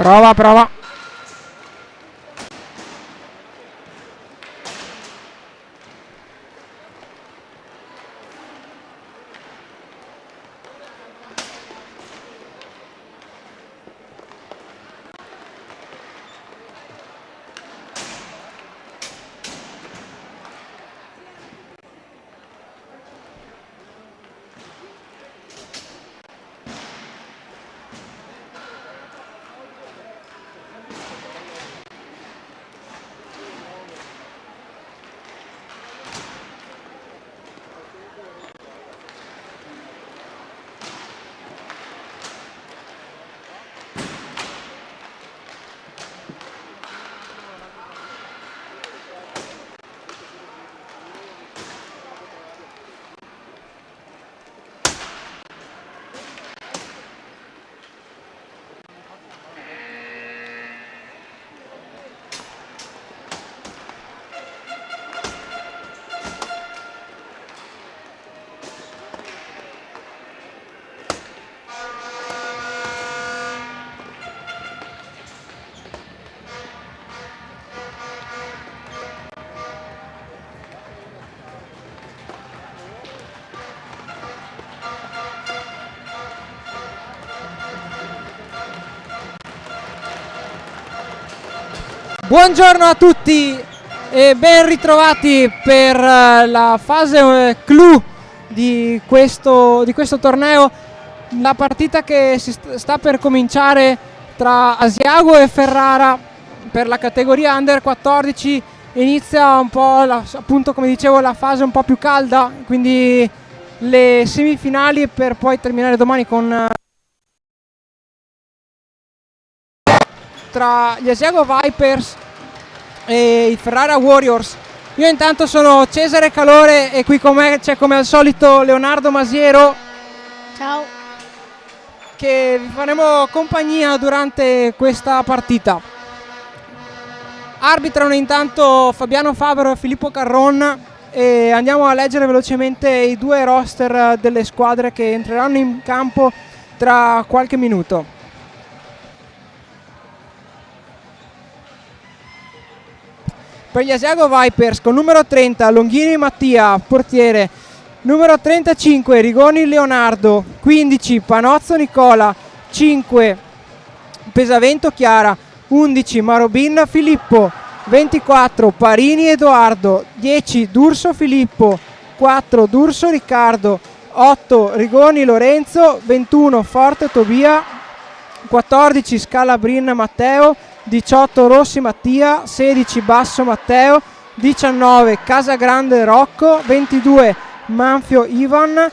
Prova, prova. Buongiorno a tutti e ben ritrovati per la fase clou di questo torneo. La partita che si sta per cominciare tra Asiago e Ferrara per la categoria Under 14 inizia un po' appunto, come dicevo, la fase un po' più calda, quindi le semifinali, per poi terminare domani con tra gli Asiago Vipers e i Ferrara Warriors. Io intanto sono Cesare Calore e qui con me c'è come al solito Leonardo Masiero. Ciao. Che vi faremo compagnia durante questa partita. Arbitrano intanto Fabiano Favero e Filippo Carron e andiamo a leggere velocemente i due roster delle squadre che entreranno in campo tra qualche minuto. Per gli Asiago Vipers con numero 30 Longhini Mattia, portiere, numero 35 Rigoni Leonardo, 15 Panozzo Nicola, 5 Pesavento Chiara, 11 Marobin Filippo, 24 Parini Edoardo, 10 D'Urso Filippo, 4 D'Urso Riccardo, 8 Rigoni Lorenzo, 21 Forte Tobia, 14 Scalabrin Matteo, 18 Rossi Mattia, 16 Basso Matteo, 19 Casagrande Rocco, 22 Manfio Ivan,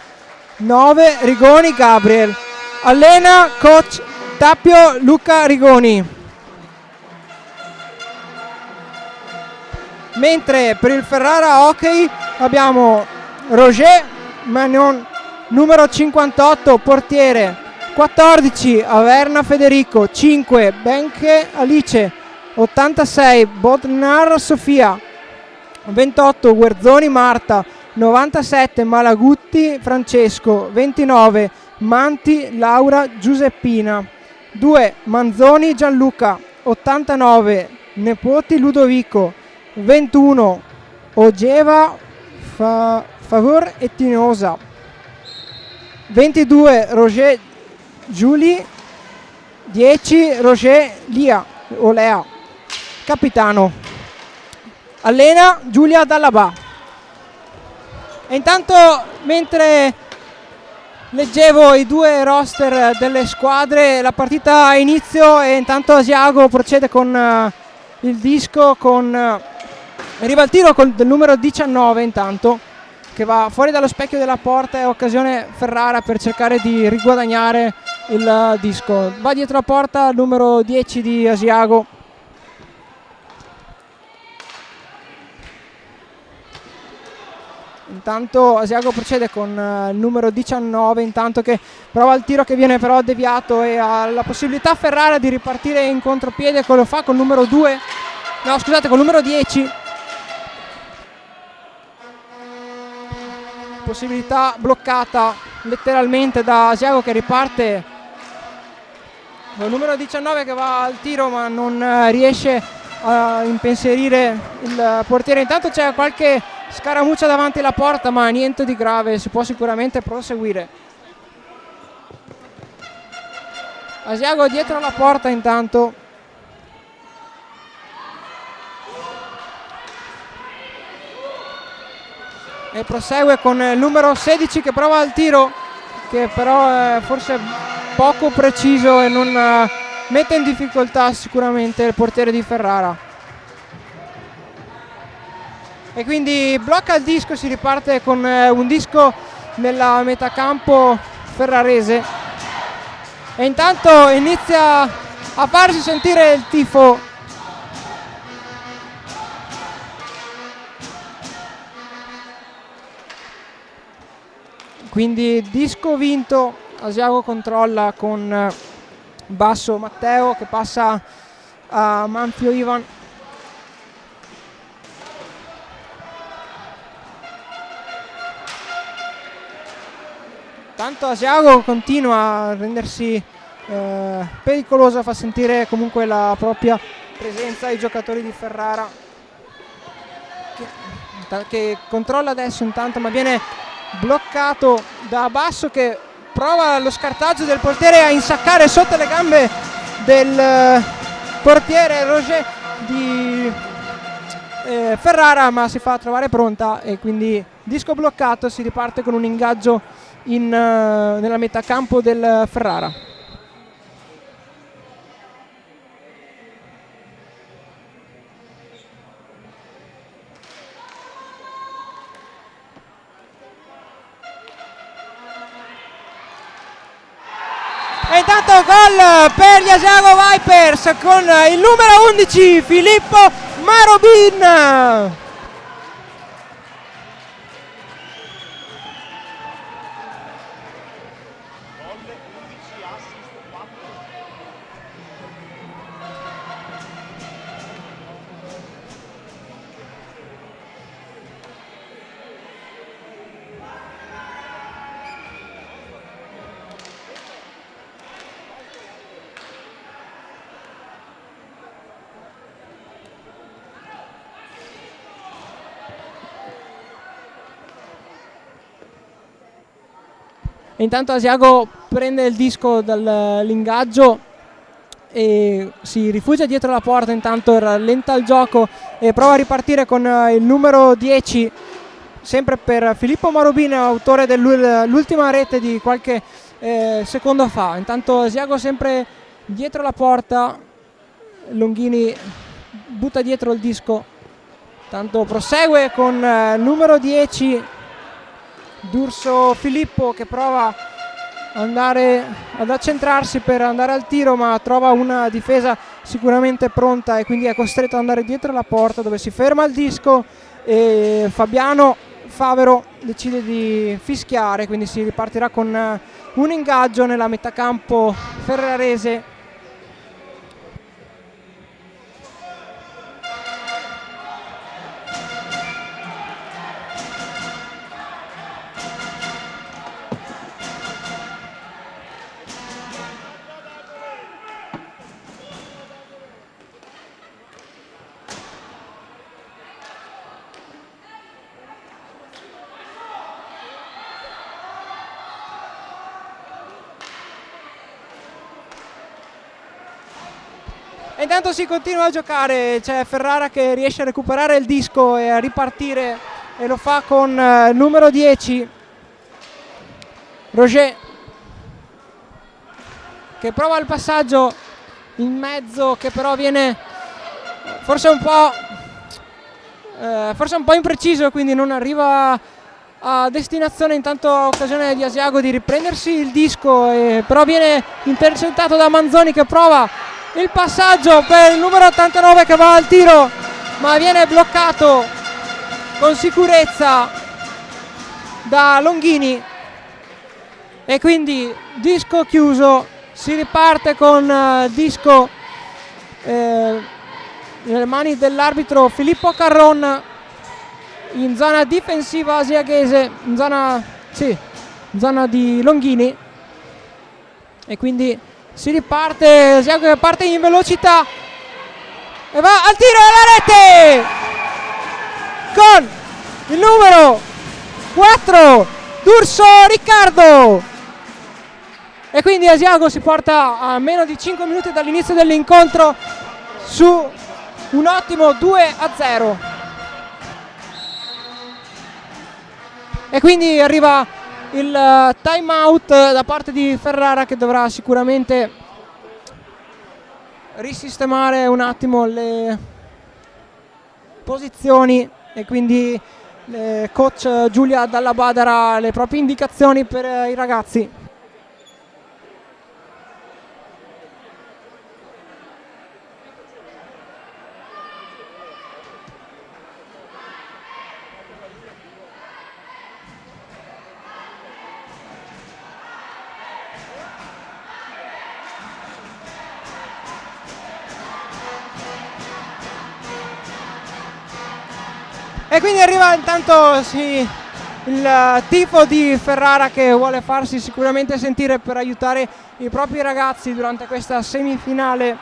9 Rigoni Gabriel. Allena coach Tappio Luca Rigoni. Mentre per il Ferrara Hockey abbiamo Roger Magnon, numero 58, portiere, 14 Averna Federico, 5 Benche Alice, 86 Bodnar Sofia, 28 Guerzoni Marta, 97 Malagutti Francesco, 29 Manti Laura Giuseppina, 2 Manzoni Gianluca, 89 Nepoti Ludovico, 21 Ogeva Favor e Tinosa, 22 Roger Giuli, 10 Roger Lia o Lea, capitano. Allena Giulia Dallabà. E intanto, mentre leggevo i due roster delle squadre, la partita ha inizio e intanto Asiago procede con il disco, arriva al tiro del numero 19 intanto, che va fuori dallo specchio della porta, è occasione Ferrara per cercare di riguadagnare il disco. Va dietro la porta il numero 10 di Asiago. Intanto Asiago procede con il numero 19, intanto che prova il tiro che viene però deviato, e ha la possibilità Ferrara di ripartire in contropiede, che lo fa con il numero 2, no scusate, con il numero 10. Possibilità bloccata letteralmente da Asiago, che riparte con il numero 19 che va al tiro ma non riesce a impensierire il portiere. Intanto c'è qualche scaramuccia davanti alla porta, ma niente di grave, si può sicuramente proseguire. Asiago dietro la porta intanto. E prosegue con il numero 16 che prova il tiro, che però è forse poco preciso e non mette in difficoltà sicuramente il portiere di Ferrara. E quindi blocca il disco, si riparte con un disco nella metà campo ferrarese. E intanto inizia a farsi sentire il tifo. Quindi disco vinto, Asiago controlla con basso Matteo che passa a Manfio Ivan. Tanto Asiago continua a rendersi pericoloso, fa sentire comunque la propria presenza ai giocatori di Ferrara, che controlla adesso intanto, ma viene bloccato da Basso, che prova lo scartaggio del portiere a insaccare sotto le gambe del portiere Roger di Ferrara, ma si fa trovare pronta e quindi disco bloccato. Si riparte con un ingaggio nella metà campo del Ferrara. E intanto gol per gli Asiago Vipers con il numero 11 Filippo Marobin. Intanto Asiago prende il disco dall'ingaggio e si rifugia dietro la porta, intanto rallenta il gioco e prova a ripartire con il numero 10, sempre per Filippo Marobin, autore dell'ultima rete di qualche secondo fa. Intanto Asiago sempre dietro la porta, Longhini butta dietro il disco, tanto prosegue con il numero 10 D'Urso Filippo, che prova andare ad accentrarsi per andare al tiro, ma trova una difesa sicuramente pronta e quindi è costretto ad andare dietro la porta, dove si ferma il disco e Fabiano Favero decide di fischiare, quindi si ripartirà con un ingaggio nella metà campo ferrarese. E intanto si continua a giocare, c'è Ferrara che riesce a recuperare il disco e a ripartire, e lo fa con numero 10 Roger, che prova il passaggio in mezzo, che però viene forse un po' impreciso, quindi non arriva a destinazione. Intanto occasione di Asiago di riprendersi il disco, però viene intercettato da Manzoni, che prova il passaggio per il numero 89 che va al tiro, ma viene bloccato con sicurezza da Longhini e quindi disco chiuso. Si riparte con disco nelle mani dell'arbitro Filippo Carron in zona difensiva asiaghese, in zona di Longhini, e quindi si riparte. Asiago che parte in velocità e va al tiro alla rete con il numero 4 D'Urso Riccardo, e quindi Asiago si porta a meno di 5 minuti dall'inizio dell'incontro su un ottimo 2-0. E quindi arriva il time out da parte di Ferrara, che dovrà sicuramente risistemare un attimo le posizioni, e quindi coach Giulia Dall'Abba darà le proprie indicazioni per i ragazzi. E quindi arriva intanto il tifo di Ferrara, che vuole farsi sicuramente sentire per aiutare i propri ragazzi durante questa semifinale.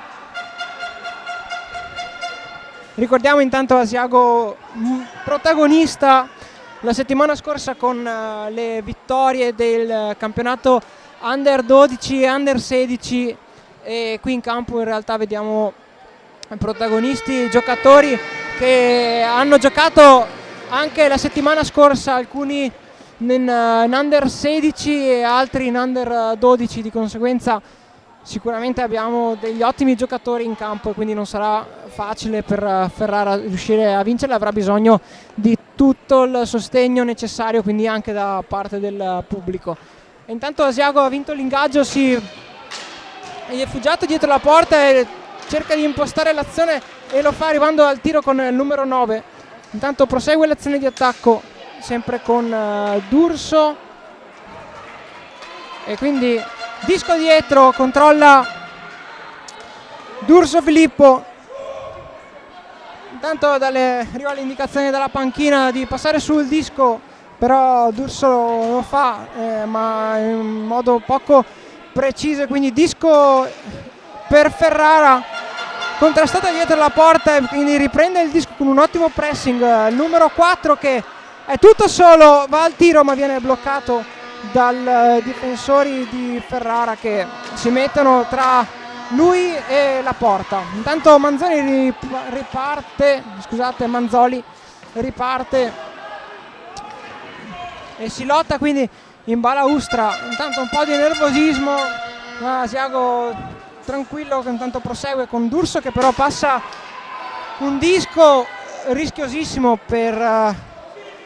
Ricordiamo intanto Asiago protagonista la settimana scorsa con le vittorie del campionato Under 12 e Under 16, e qui in campo in realtà vediamo protagonisti, giocatori che hanno giocato anche la settimana scorsa, alcuni in Under 16 e altri in Under 12, di conseguenza sicuramente abbiamo degli ottimi giocatori in campo, e quindi non sarà facile per Ferrara riuscire a vincere, avrà bisogno di tutto il sostegno necessario, quindi anche da parte del pubblico. E intanto Asiago ha vinto l'ingaggio, si è rifugiato dietro la porta e cerca di impostare l'azione, e lo fa arrivando al tiro con il numero 9. Intanto prosegue l'azione di attacco sempre con D'Urso, e quindi disco dietro, controlla D'Urso Filippo. Intanto arriva l'indicazione dalla panchina di passare sul disco, però D'Urso lo fa ma in modo poco preciso, quindi disco per Ferrara, contrastata dietro la porta, e quindi riprende il disco con un ottimo pressing. Il numero 4, che è tutto solo, va al tiro ma viene bloccato dai difensori di Ferrara, che si mettono tra lui e la porta. Intanto Manzoli riparte e si lotta quindi in balaustra. Intanto un po' di nervosismo, ma Asiago tranquillo, che intanto prosegue con D'Urso, che però passa un disco rischiosissimo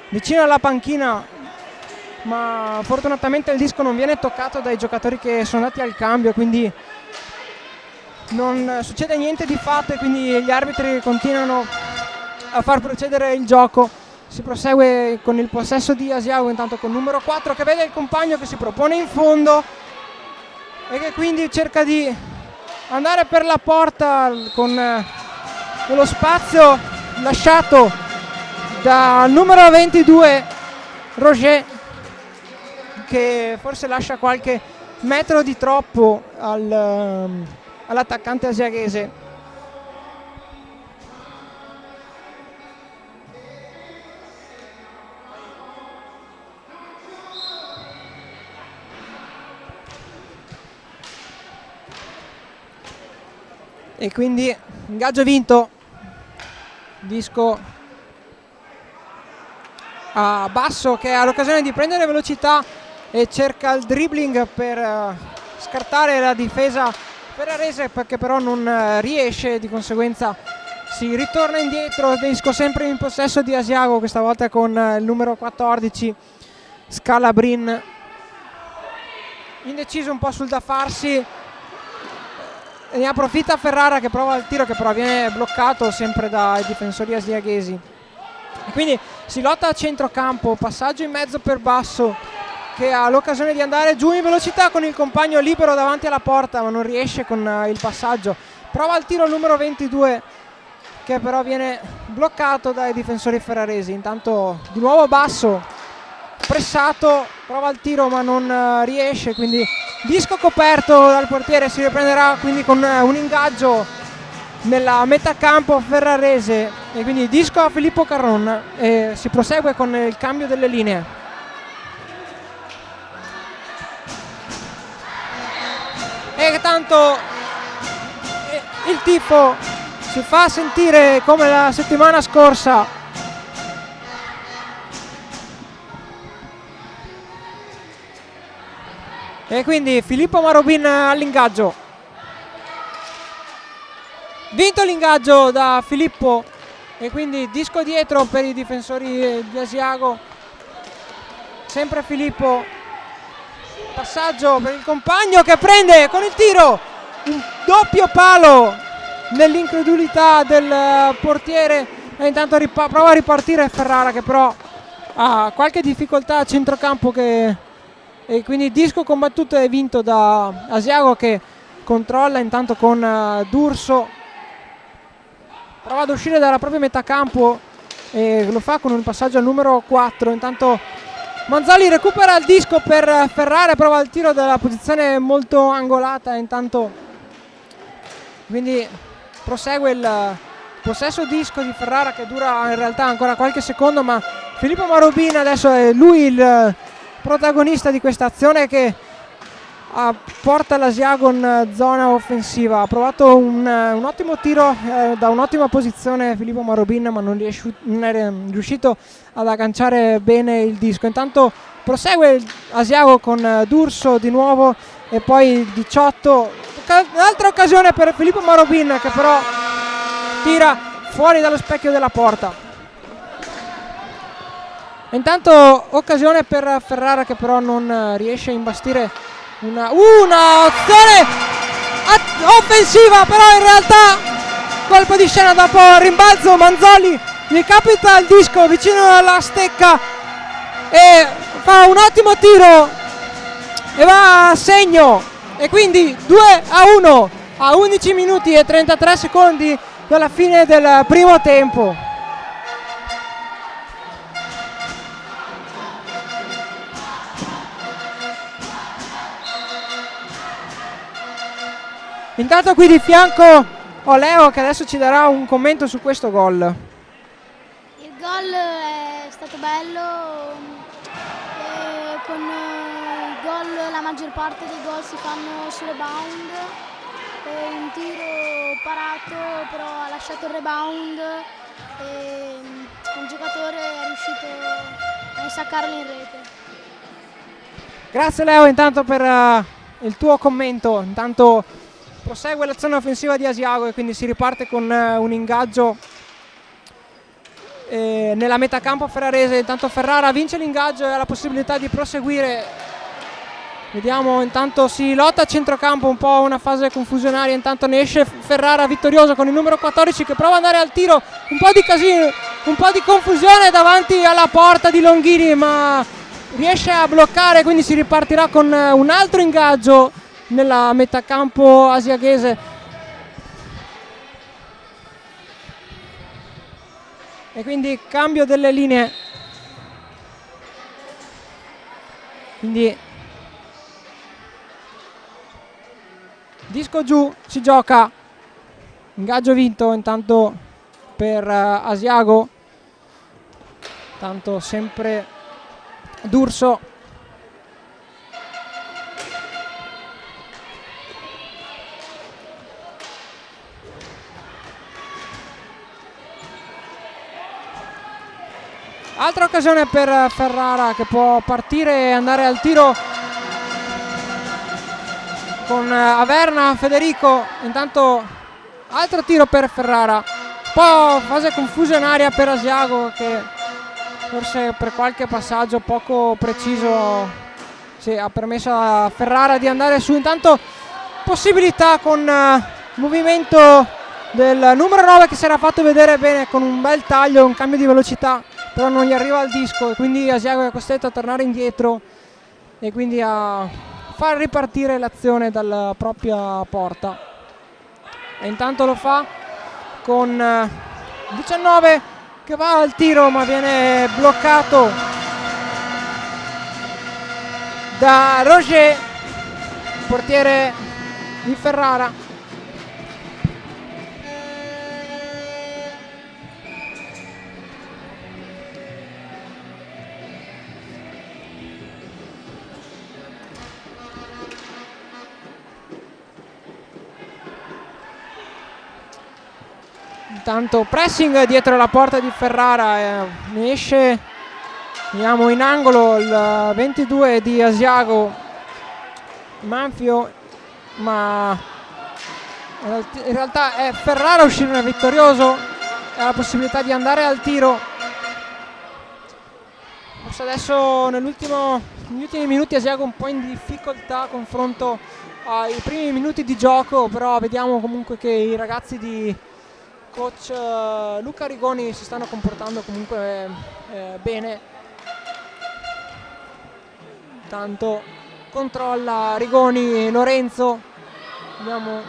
vicino alla panchina, ma fortunatamente il disco non viene toccato dai giocatori che sono andati al cambio, quindi non succede niente di fatto, e quindi gli arbitri continuano a far procedere il gioco. Si prosegue con il possesso di Asiago, intanto con il numero 4 che vede il compagno che si propone in fondo e che quindi cerca di andare per la porta con lo spazio lasciato dal numero 22 Roger, che forse lascia qualche metro di troppo all'attaccante asiaghese. E quindi ingaggio vinto, disco a Basso che ha l'occasione di prendere velocità e cerca il dribbling per scartare la difesa ferrarese, perché però non riesce, di conseguenza si ritorna indietro. Disco sempre in possesso di Asiago, questa volta con il numero 14 Scalabrin, indeciso un po' sul da farsi. Ne approfitta Ferrara che prova il tiro, che però viene bloccato sempre dai difensori asiaghesi. E quindi si lotta a centrocampo, passaggio in mezzo per Basso che ha l'occasione di andare giù in velocità con il compagno libero davanti alla porta, ma non riesce con il passaggio. Prova il tiro il numero 22 che però viene bloccato dai difensori ferraresi. Intanto di nuovo Basso pressato, prova il tiro ma non riesce, quindi disco coperto dal portiere. Si riprenderà quindi con un ingaggio nella metà campo ferrarese e quindi disco a Filippo Carron e si prosegue con il cambio delle linee. E tanto il tifo si fa sentire come la settimana scorsa. E quindi Filippo Marubin all'ingaggio. Vinto l'ingaggio da Filippo e quindi disco dietro per i difensori di Asiago. Sempre Filippo. Passaggio per il compagno che prende con il tiro un doppio palo nell'incredulità del portiere e intanto prova a ripartire Ferrara che però ha qualche difficoltà a centrocampo e quindi disco combattuto e vinto da Asiago che controlla intanto con D'Urso, prova ad uscire dalla propria metà campo e lo fa con un passaggio al numero 4. Intanto Manzali recupera il disco per Ferrara e prova il tiro dalla posizione molto angolata. Intanto quindi prosegue il possesso disco di Ferrara che dura in realtà ancora qualche secondo, ma Filippo Marubin adesso è lui il protagonista di questa azione che porta l'Asiago in zona offensiva. Ha provato un ottimo tiro da un'ottima posizione Filippo Marubin, ma non è riuscito ad agganciare bene il disco. Intanto prosegue Asiago con D'Urso di nuovo e poi 18. Un'altra occasione per Filippo Marubin che però tira fuori dallo specchio della porta. Intanto occasione per Ferrara che però non riesce a imbastire una azione offensiva, però in realtà colpo di scena dopo rimbalzo. Manzoli gli capita il disco vicino alla stecca e fa un ottimo tiro e va a segno e quindi 2-1 a 11 minuti e 33 secondi dalla fine del primo tempo. Intanto qui di fianco ho Leo che adesso ci darà un commento su questo gol. Il gol è stato bello, con il gol la maggior parte dei gol si fanno sul rebound, un tiro parato però ha lasciato il rebound e un giocatore è riuscito a insaccarlo in rete. Grazie Leo intanto per il tuo commento. Intanto prosegue l'azione offensiva di Asiago e quindi si riparte con un ingaggio nella metà campo ferrarese. Intanto Ferrara vince l'ingaggio e ha la possibilità di proseguire. Vediamo, intanto si lotta a centrocampo, un po' una fase confusionaria. Intanto ne esce Ferrara vittorioso con il numero 14 che prova ad andare al tiro. Un po' di casino, un po' di confusione davanti alla porta di Longhini, ma riesce a bloccare, quindi si ripartirà con un altro ingaggio nella metà campo asiaghese. E quindi cambio delle linee. Quindi disco giù, si gioca. Ingaggio vinto intanto per Asiago. Tanto sempre D'Urso. Altra occasione per Ferrara che può partire e andare al tiro con Averna, Federico. Intanto altro tiro per Ferrara. Un po' fase confusionaria per Asiago che forse per qualche passaggio poco preciso ha permesso a Ferrara di andare su. Intanto possibilità con movimento del numero 9 che si era fatto vedere bene con un bel taglio, un cambio di velocità però non gli arriva il disco e quindi Asiago è costretto a tornare indietro e quindi a far ripartire l'azione dalla propria porta. E intanto lo fa con 19 che va al tiro ma viene bloccato da Roger, portiere di Ferrara. Intanto pressing dietro la porta di Ferrara, ne esce, vediamo in angolo il 22 di Asiago, Manfio, ma in realtà è Ferrara a uscire vittorioso, ha la possibilità di andare al tiro. Forse adesso negli ultimi minuti Asiago un po' in difficoltà confronto ai primi minuti di gioco, però vediamo comunque che i ragazzi di coach Luca Rigoni si stanno comportando comunque bene. Intanto controlla Rigoni Lorenzo, abbiamo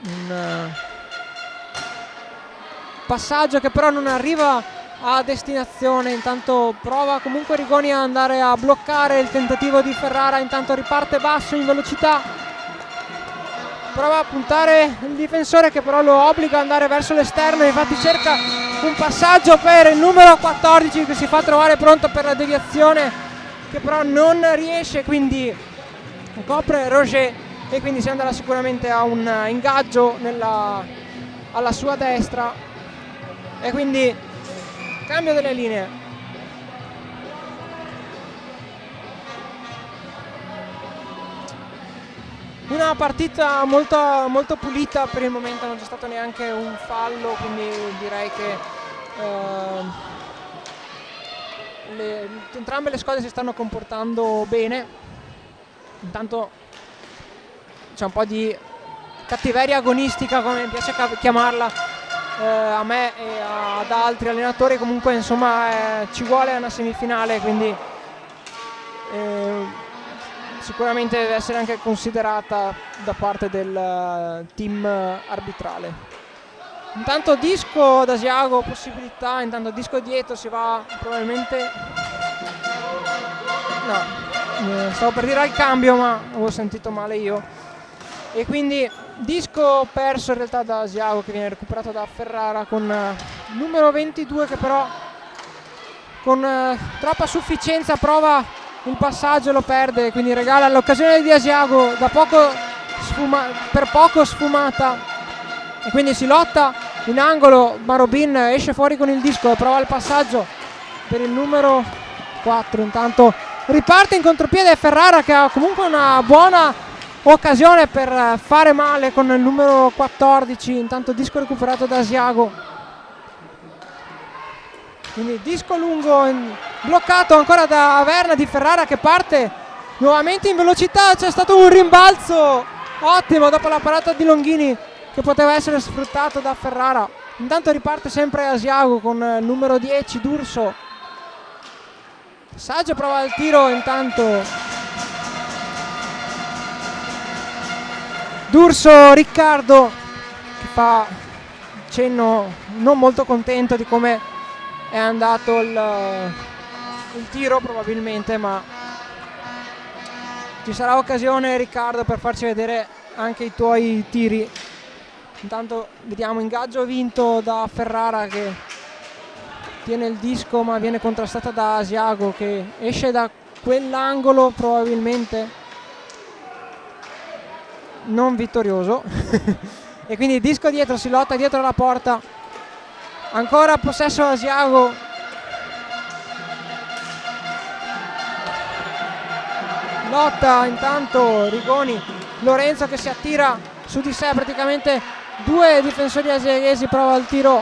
un passaggio che però non arriva a destinazione. Intanto prova comunque Rigoni a andare a bloccare il tentativo di Ferrara, intanto riparte basso in velocità, prova a puntare il difensore che però lo obbliga ad andare verso l'esterno, infatti cerca un passaggio per il numero 14 che si fa trovare pronto per la deviazione che però non riesce, quindi copre Roger e quindi si andrà sicuramente a un ingaggio alla sua destra e quindi cambio delle linee. Una partita molto pulita per il momento, non c'è stato neanche un fallo, quindi direi che entrambe le squadre si stanno comportando bene. Intanto c'è un po' di cattiveria agonistica, come mi piace chiamarla, a me e ad altri allenatori. Comunque insomma ci vuole una semifinale, quindi sicuramente deve essere anche considerata da parte del team arbitrale. Intanto disco da Asiago, possibilità, intanto disco dietro, si va probabilmente, no, stavo per dire al cambio ma avevo sentito male io e quindi disco perso in realtà da Asiago che viene recuperato da Ferrara con numero 22 che però con troppa sufficienza prova il passaggio, lo perde, quindi regala l'occasione di Asiago per poco sfumata e quindi si lotta in angolo. Marobin esce fuori con il disco, prova il passaggio per il numero 4, intanto riparte in contropiede Ferrara che ha comunque una buona occasione per fare male con il numero 14, intanto disco recuperato da Asiago. Quindi disco lungo bloccato ancora da Averna di Ferrara che parte nuovamente in velocità, c'è stato un rimbalzo ottimo dopo la parata di Longhini che poteva essere sfruttato da Ferrara. Intanto riparte sempre Asiago con il numero 10 D'Urso, Saggio prova il tiro, intanto D'Urso Riccardo che fa cenno non molto contento di come è andato il tiro probabilmente, ma ci sarà occasione Riccardo per farci vedere anche i tuoi tiri. Intanto vediamo ingaggio vinto da Ferrara che tiene il disco ma viene contrastata da Asiago che esce da quell'angolo probabilmente non vittorioso e quindi disco dietro, si lotta dietro la porta. Ancora possesso Asiago, lotta intanto Rigoni, Lorenzo che si attira su di sé praticamente due difensori asiaghesi, prova il tiro,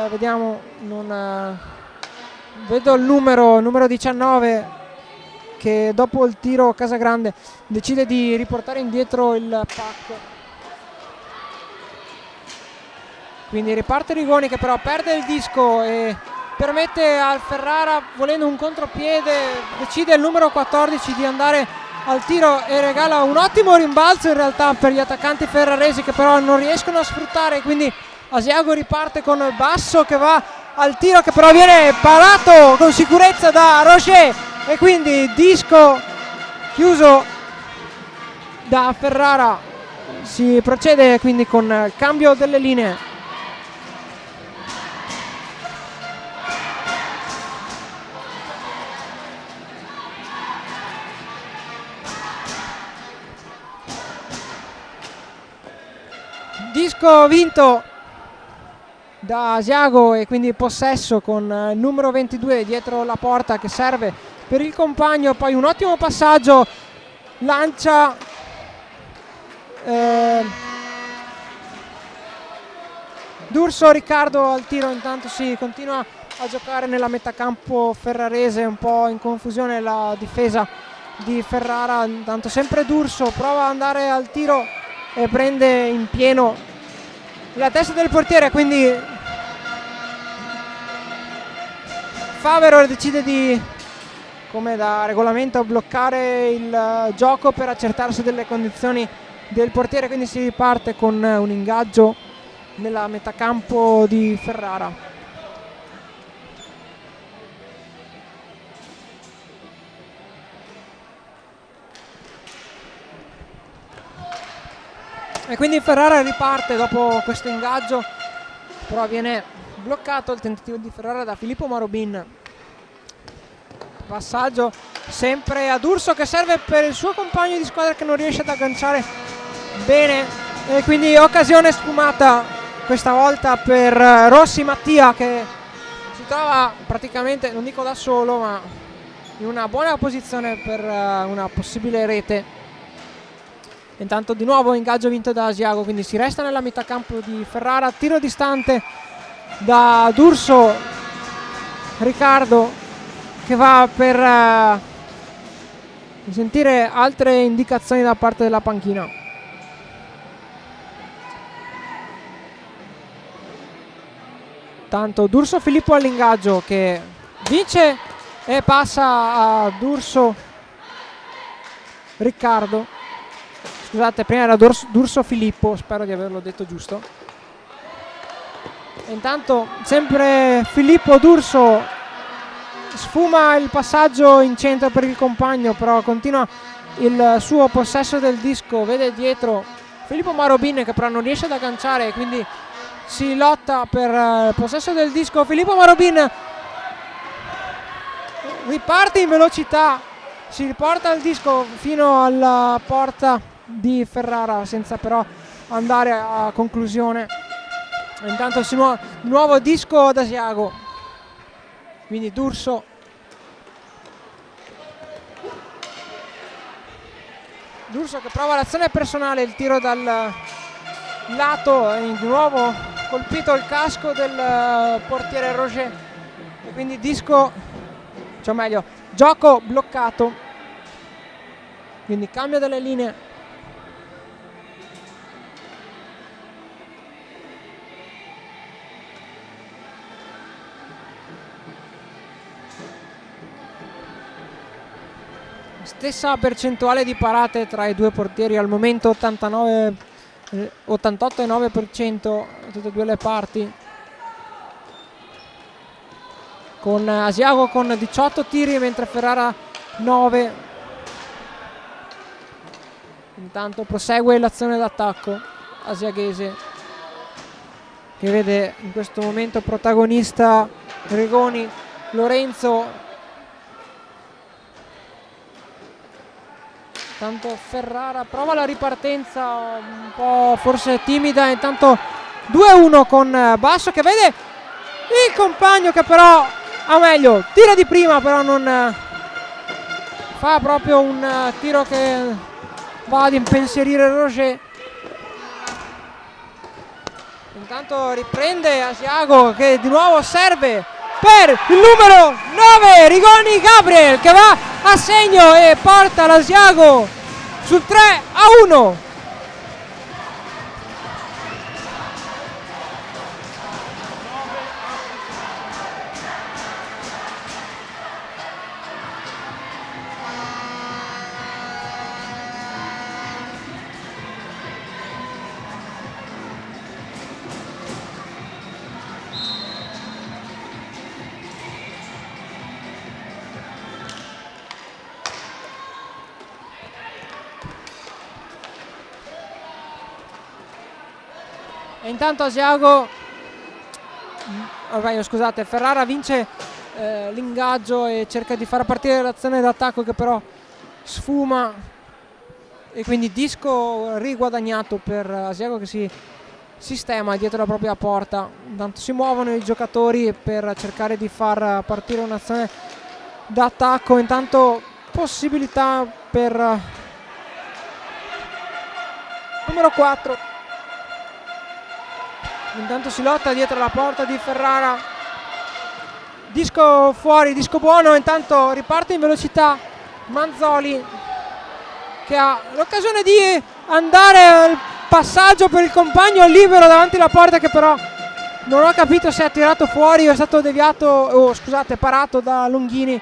vediamo, vedo il numero 19 che dopo il tiro Casagrande decide di riportare indietro il pack. quindi riparte Rigoni che però perde il disco e permette al Ferrara, volendo un contropiede, decide il numero 14 di andare al tiro e regala un ottimo rimbalzo in realtà per gli attaccanti ferraresi che però non riescono a sfruttare, quindi Asiago riparte con il basso che va al tiro che però viene parato con sicurezza da Roger e quindi disco chiuso da Ferrara. Si procede quindi con il cambio delle linee. Disco vinto da Asiago e quindi possesso con il numero 22 dietro la porta che serve per il compagno, poi un ottimo passaggio, lancia D'Urso Riccardo al tiro, intanto si continua a giocare nella metà campo ferrarese, un po' in confusione la difesa di Ferrara, intanto sempre D'Urso prova ad andare al tiro e prende in pieno la testa del portiere, quindi Favero decide di, come da regolamento, bloccare il gioco per accertarsi delle condizioni del portiere, quindi si riparte con un ingaggio nella metà campo di Ferrara. E quindi Ferrara riparte dopo questo ingaggio, però viene bloccato il tentativo di Ferrara da Filippo Marobin. Passaggio sempre ad Urso che serve per il suo compagno di squadra che non riesce ad agganciare bene e quindi occasione sfumata questa volta per Rossi Mattia che si trova praticamente, non dico da solo, ma in una buona posizione per una possibile rete. Intanto di nuovo ingaggio vinto da Asiago, quindi si resta nella metà campo di Ferrara, tiro distante da D'Urso Riccardo che va per sentire altre indicazioni da parte della panchina. Tanto D'Urso Filippo all'ingaggio che vince e passa a D'Urso Riccardo. Scusate, prima era D'Urso Filippo, spero di averlo detto giusto. E intanto sempre Filippo D'Urso sfuma il passaggio in centro per il compagno, però continua il suo possesso del disco, vede dietro Filippo Marobin che però non riesce ad agganciare, quindi si lotta per il possesso del disco. Filippo Marobin riparte in velocità, si riporta il disco fino alla porta di Ferrara senza però andare a conclusione. Intanto nuovo disco ad Asiago, quindi D'Urso che prova l'azione personale, il tiro dal lato e di nuovo colpito il casco del portiere Roger e quindi disco, cioè meglio gioco bloccato, quindi cambio delle linee. Stessa percentuale di parate tra i due portieri al momento, 88,9% tutte e due le parti, con Asiago con 18 tiri mentre Ferrara 9. Intanto prosegue l'azione d'attacco asiaghese che vede in questo momento protagonista Rigoni, Lorenzo. Tanto Ferrara prova la ripartenza un po' forse timida, intanto 2-1 con Basso che vede il compagno che però, meglio, tira di prima però non fa proprio un tiro che va ad impensierire Roger. Intanto riprende Asiago che di nuovo serve per il numero 9 Rigoni Gabriel che va a segno e porta l'Asiago sul 3-1. E intanto Asiago, scusate, Ferrara vince l'ingaggio e cerca di far partire l'azione d'attacco, che però sfuma, e quindi disco riguadagnato per Asiago, che si sistema dietro la propria porta. Intanto si muovono i giocatori per cercare di far partire un'azione d'attacco. Intanto possibilità per numero 4. Intanto si lotta dietro la porta di Ferrara. Disco fuori, disco buono. Intanto riparte in velocità Manzoli, che ha l'occasione di andare al passaggio per il compagno libero davanti alla porta, che però non ho capito se ha tirato fuori o è stato deviato, parato da Longhini.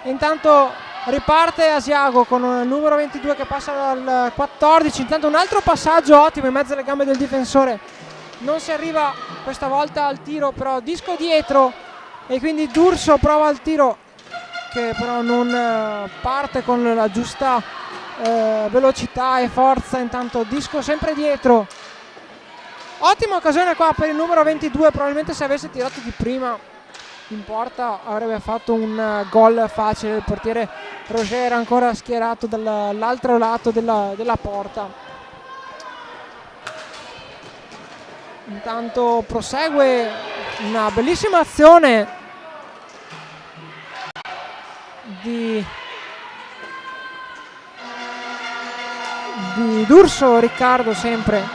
E intanto riparte Asiago con il numero 22 che passa dal 14. Intanto un altro passaggio ottimo in mezzo alle gambe del difensore. Non si arriva questa volta al tiro, però disco dietro, e quindi D'Urso prova il tiro, che però non parte con la giusta velocità e forza. Intanto disco sempre dietro. Ottima occasione qua per il numero 22, probabilmente se avesse tirato di prima in porta avrebbe fatto un gol facile. Il portiere Roger era ancora schierato dall'altro lato della porta. Intanto prosegue una bellissima azione di D'Urso, Riccardo sempre.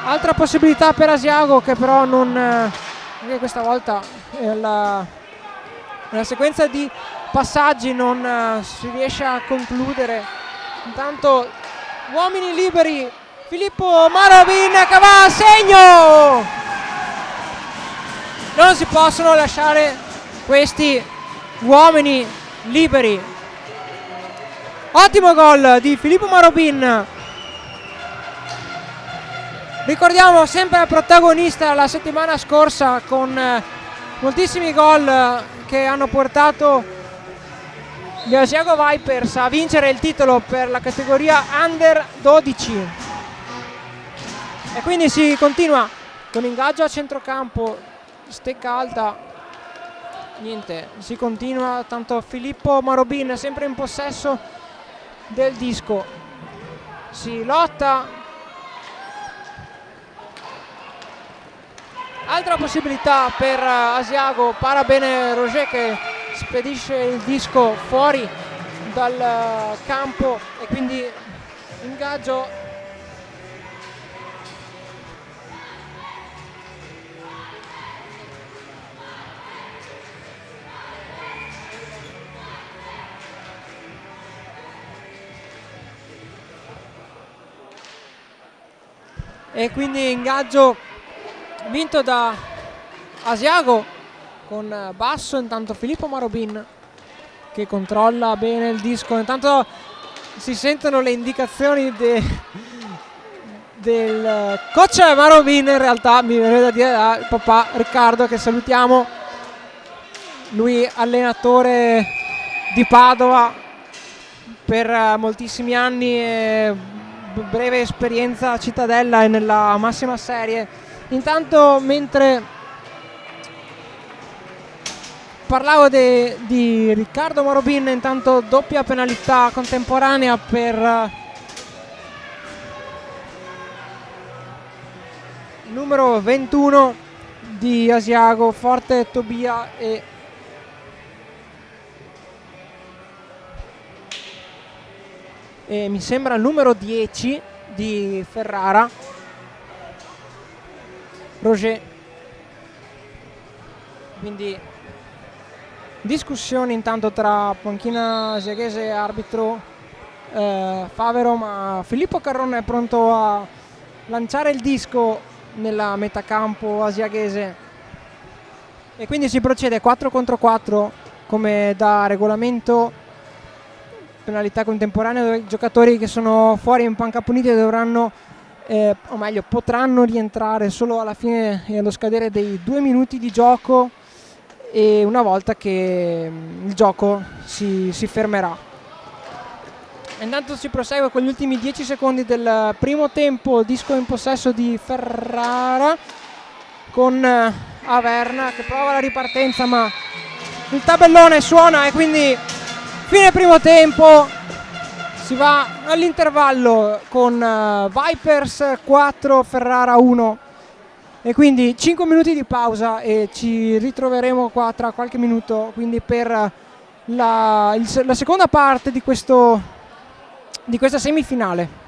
Altra possibilità per Asiago, che però non, anche questa volta nella sequenza di passaggi non si riesce a concludere. Intanto uomini liberi, Filippo Marobin che va a segno. Non si possono lasciare questi uomini liberi. Ottimo gol di Filippo Marobin. Ricordiamo sempre il protagonista la settimana scorsa, con moltissimi gol che hanno portato gli Asiago Vipers a vincere il titolo per la categoria Under 12. E quindi si continua con ingaggio a centrocampo, stecca alta, niente, si continua. Tanto Filippo Marobin sempre in possesso del disco, si lotta. Altra possibilità per Asiago, para bene Roger che spedisce il disco fuori dal campo, e quindi ingaggio. E quindi ingaggio vinto da Asiago con basso. Intanto Filippo Marobin che controlla bene il disco. Intanto si sentono le indicazioni del coach Marobin, in realtà mi viene da dire al papà Riccardo, che salutiamo, lui allenatore di Padova per moltissimi anni e breve esperienza a Cittadella e nella massima serie. Intanto, mentre parlavo di Riccardo Marobin, intanto doppia penalità contemporanea per numero 21 di Asiago, forte Tobia, e mi sembra il numero 10 di Ferrara, Roger. Quindi discussioni intanto tra panchina asiaghese e arbitro Favero, ma Filippo Carrone è pronto a lanciare il disco nella metacampo asiaghese, e quindi si procede 4 contro 4 come da regolamento. Penalità contemporanea, dove i giocatori che sono fuori in panca puniti dovranno, o meglio potranno rientrare solo alla fine e allo scadere dei 2 minuti di gioco, e una volta che il gioco si fermerà. Intanto si prosegue con gli ultimi 10 secondi del primo tempo, disco in possesso di Ferrara con Averna che prova la ripartenza, ma il tabellone suona e quindi fine primo tempo, si va all'intervallo con Vipers 4, Ferrara 1 e quindi 5 minuti di pausa e ci ritroveremo qua tra qualche minuto, quindi per la seconda parte di questa semifinale.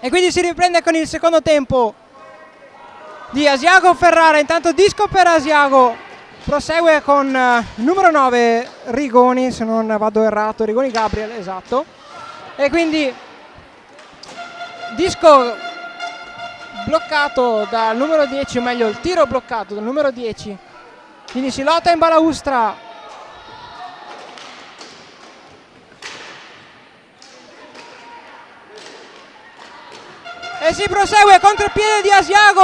E quindi si riprende con il secondo tempo di Asiago Ferrara. Intanto disco per Asiago, prosegue con il numero 9 Rigoni, se non vado errato, Rigoni Gabriel, esatto. E quindi disco bloccato dal numero 10, o meglio il tiro bloccato dal numero 10. Quindi si lotta in balaustra. E si prosegue, contropiede di Asiago.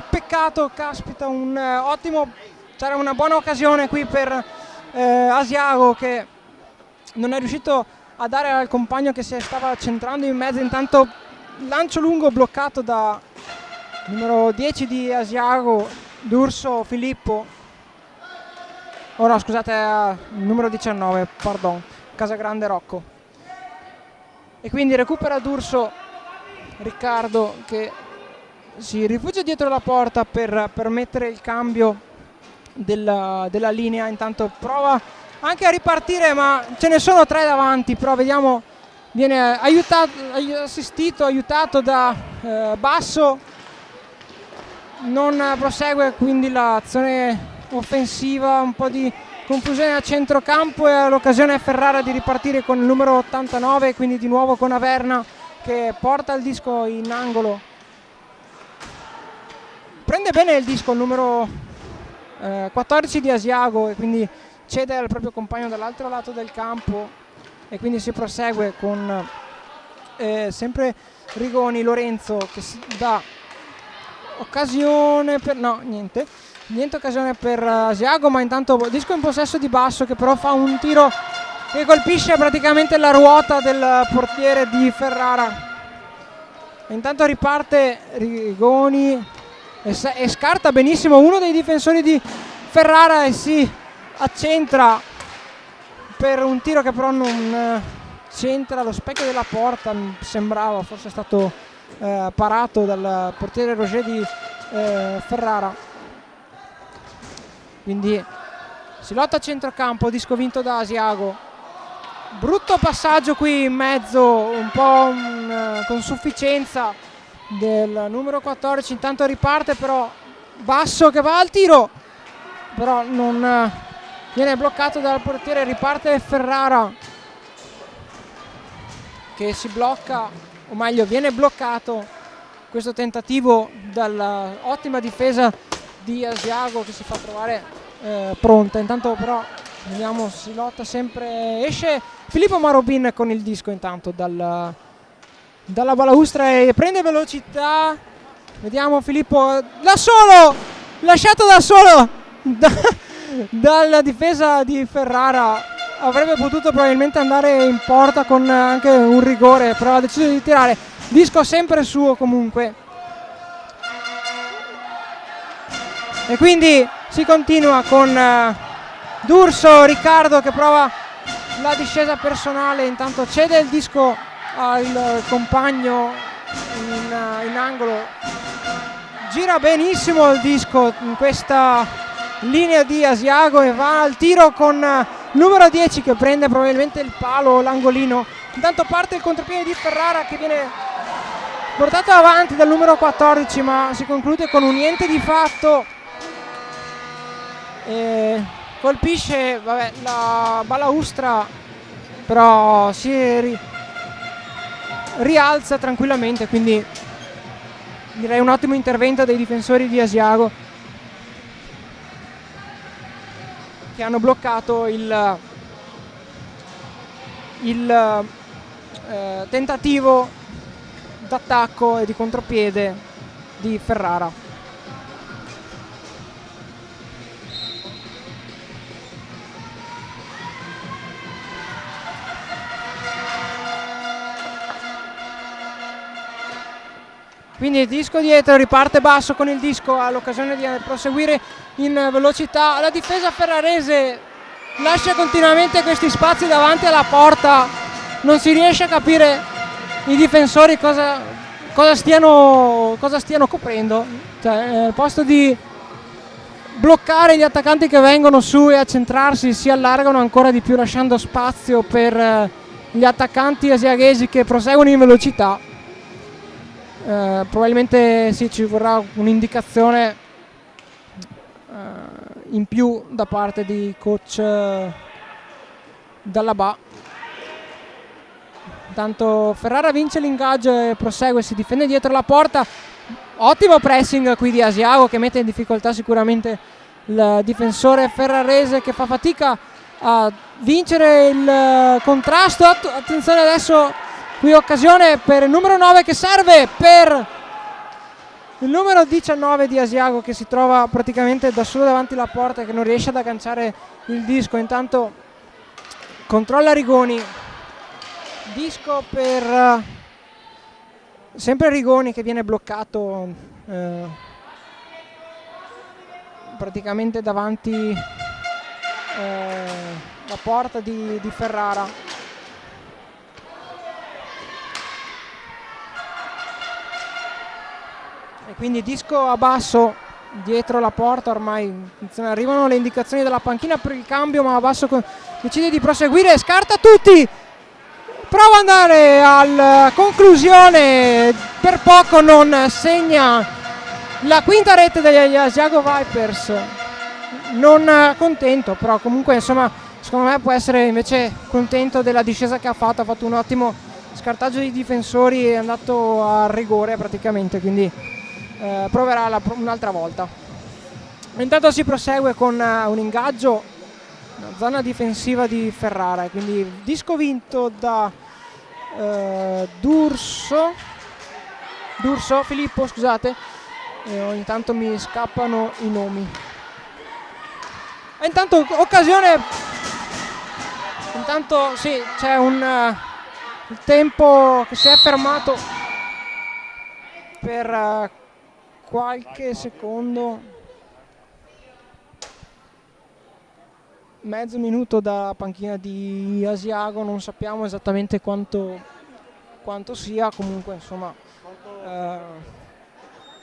Peccato, caspita, un ottimo, c'era una buona occasione qui per Asiago, che non è riuscito a dare al compagno che si stava centrando in mezzo. Intanto lancio lungo bloccato da numero 10 di Asiago, D'Urso Filippo. Oh no, scusate, numero 19, pardon, Casagrande Rocco. E quindi recupera D'Urso Riccardo, che si rifugia dietro la porta per permettere il cambio della linea. Intanto prova anche a ripartire, ma ce ne sono 3 davanti, però vediamo, viene aiutato da Basso, non prosegue quindi l'azione offensiva, un po' di confusione a centrocampo, e l'occasione a Ferrara di ripartire con il numero 89, quindi di nuovo con Averna che porta il disco in angolo. Prende bene il disco il numero 14 di Asiago, e quindi cede al proprio compagno dall'altro lato del campo, e quindi si prosegue con sempre Rigoni, Lorenzo, che si dà occasione per... no, niente occasione per Asiago, ma intanto disco in possesso di Basso, che però fa un tiro che colpisce praticamente la ruota del portiere di Ferrara. E intanto riparte Rigoni e scarta benissimo uno dei difensori di Ferrara e si accentra per un tiro che però non centra lo specchio della porta. Mi sembrava fosse stato parato dal portiere Roger di Ferrara. Quindi si lotta a centrocampo, disco vinto da Asiago. Brutto passaggio qui in mezzo, un po' con sufficienza del numero 14. Intanto riparte però Basso, che va al tiro, però non viene bloccato dal portiere. Riparte Ferrara, che si blocca, o meglio viene bloccato questo tentativo dall'ottima difesa di Asiago, che si fa trovare pronta. Intanto però vediamo, si lotta sempre, esce Filippo Marobin con il disco intanto dalla balaustra e prende velocità. Vediamo Filippo da solo, lasciato da solo dalla difesa di Ferrara. Avrebbe potuto probabilmente andare in porta con anche un rigore, però ha deciso di tirare. Disco sempre suo comunque. E quindi si continua con D'Urso Riccardo, che prova la discesa personale. Intanto cede il disco al compagno in angolo. Gira benissimo il disco in questa linea di Asiago e va al tiro con numero 10, che prende probabilmente il palo o l'angolino. Intanto parte il contropiede di Ferrara, che viene portato avanti dal numero 14, ma si conclude con un niente di fatto. Colpisce la balaustra, però si rialza tranquillamente, quindi direi un ottimo intervento dei difensori di Asiago, che hanno bloccato il tentativo d'attacco e di contropiede di Ferrara. Quindi il disco dietro, riparte Basso con il disco, ha l'occasione di proseguire in velocità. La difesa ferrarese lascia continuamente questi spazi davanti alla porta, non si riesce a capire i difensori cosa stiano coprendo. Cioè, al posto di bloccare gli attaccanti che vengono su e accentrarsi, si allargano ancora di più, lasciando spazio per gli attaccanti asiaghesi che proseguono in velocità. probabilmente sì, ci vorrà un'indicazione in più da parte di coach Dall'Abà. Intanto Ferrara vince l'ingaggio e prosegue, si difende dietro la porta. Ottimo pressing qui di Asiago, che mette in difficoltà sicuramente il difensore ferrarese, che fa fatica a vincere il contrasto. Attenzione adesso, qui occasione per il numero 9 che serve per il numero 19 di Asiago, che si trova praticamente da solo davanti alla porta e che non riesce ad agganciare il disco. Intanto controlla Rigoni, disco per sempre Rigoni, che viene bloccato praticamente davanti la porta di Ferrara. E quindi disco a basso dietro la porta. Ormai arrivano le indicazioni dalla panchina per il cambio, ma a basso decide di proseguire, scarta tutti, prova ad andare alla conclusione, per poco non segna la quinta rete degli Asiago Vipers. Non contento, però comunque insomma secondo me può essere invece contento della discesa che ha fatto un ottimo scartaggio di difensori, è andato a rigore praticamente, quindi proverà un'altra volta. Intanto si prosegue con un ingaggio nella zona difensiva di Ferrara, e quindi disco vinto da Filippo, scusate, ogni tanto mi scappano i nomi. E intanto occasione, intanto sì, c'è il tempo che si è fermato per qualche secondo, mezzo minuto da panchina di Asiago, non sappiamo esattamente quanto sia, comunque insomma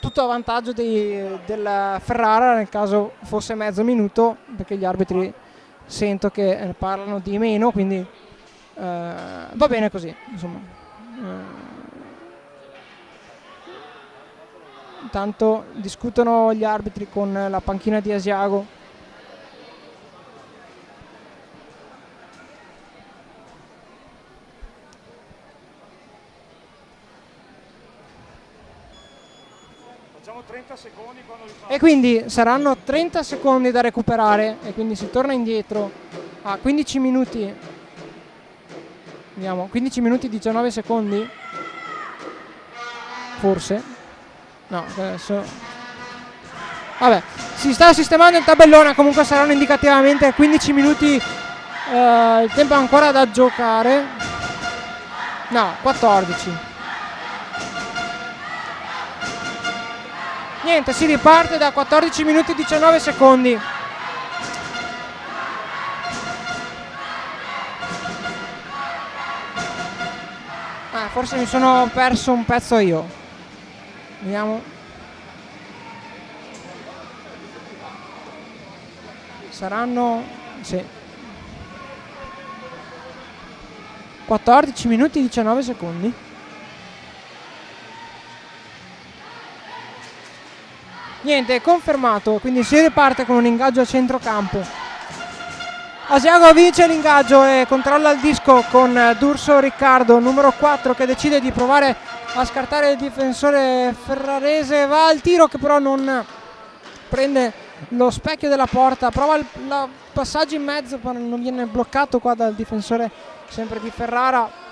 tutto a vantaggio della Ferrara nel caso fosse mezzo minuto, perché gli arbitri sento che parlano di meno, quindi va bene così, insomma. Intanto discutono gli arbitri con la panchina di Asiago. Facciamo 30 secondi quando e quindi saranno 30 secondi da recuperare, e quindi si torna indietro a 15 minuti. Vediamo, 15 minuti e 19 secondi forse. No, adesso vabbè, si sta sistemando il tabellone, comunque saranno indicativamente 15 minuti, il tempo ancora da giocare. No, 14. Niente, si riparte da 14 minuti e 19 secondi. Forse mi sono perso un pezzo io. Vediamo. Saranno, sì, 14 minuti e 19 secondi. Niente, è confermato, quindi si riparte con un ingaggio a centrocampo. Asiago vince l'ingaggio e controlla il disco con D'Urso Riccardo, numero 4, che decide di provare a scartare il difensore ferrarese. Va al tiro, che però non prende lo specchio della porta, prova il passaggio in mezzo, ma non viene bloccato qua dal difensore sempre di Ferrara.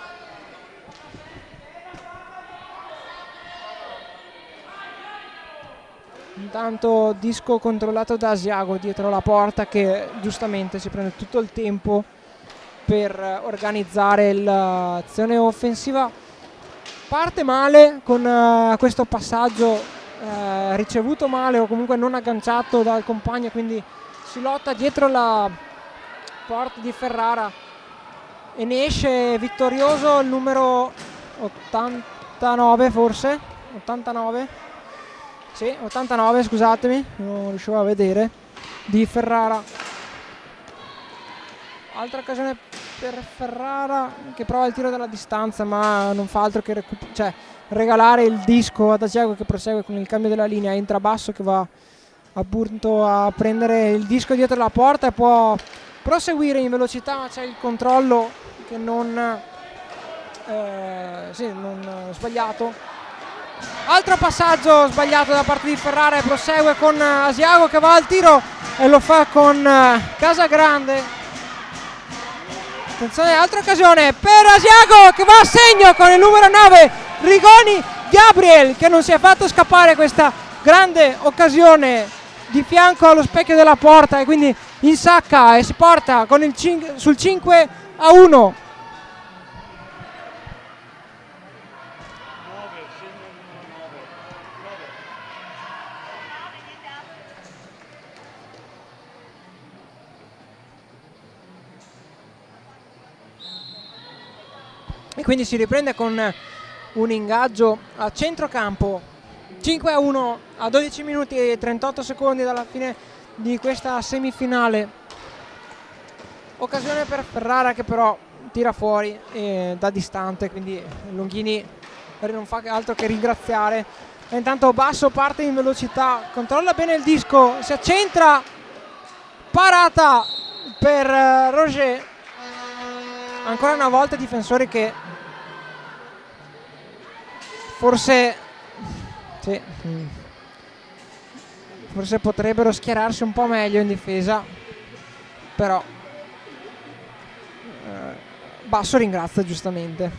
Intanto disco controllato da Asiago dietro la porta, che giustamente si prende tutto il tempo per organizzare l'azione offensiva. Parte male con questo passaggio ricevuto male, o comunque non agganciato dal compagno, quindi si lotta dietro la porta di Ferrara e ne esce vittorioso il numero 89, forse 89. Sì, 89, scusatemi, non riuscivo a vedere, di Ferrara. Altra occasione per Ferrara che prova il tiro dalla distanza, ma non fa altro che regalare il disco ad Asiago, che prosegue con il cambio della linea. Entra Basso che va appunto a prendere il disco dietro la porta e può proseguire in velocità, ma c'è il controllo che non sbagliato. Altro passaggio sbagliato da parte di Ferrara e prosegue con Asiago che va al tiro e lo fa con Casagrande. Attenzione, altra occasione per Asiago che va a segno con il numero 9 Rigoni Gabriel, che non si è fatto scappare questa grande occasione di fianco allo specchio della porta, e quindi insacca e si porta con sul 5-1. E quindi si riprende con un ingaggio a centrocampo, 5-1 a 12 minuti e 38 secondi dalla fine di questa semifinale. Occasione per Ferrara che però tira fuori da distante, quindi Longhini non fa altro che ringraziare. E intanto Basso parte in velocità, controlla bene il disco, si accentra, parata per Roger. Ancora una volta difensori che forse potrebbero schierarsi un po' meglio in difesa, però Basso ringrazia giustamente.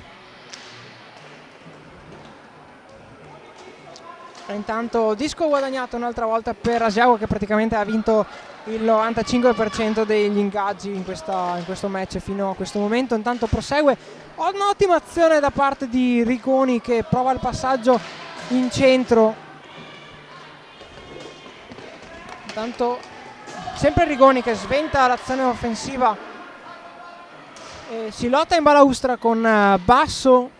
E intanto disco guadagnato un'altra volta per Asiago, che praticamente ha vinto il 95% degli ingaggi in questo match fino a questo momento. Intanto prosegue un'ottima azione da parte di Rigoni che prova il passaggio in centro. Intanto sempre Rigoni che sventa l'azione offensiva e si lotta in balaustra con Basso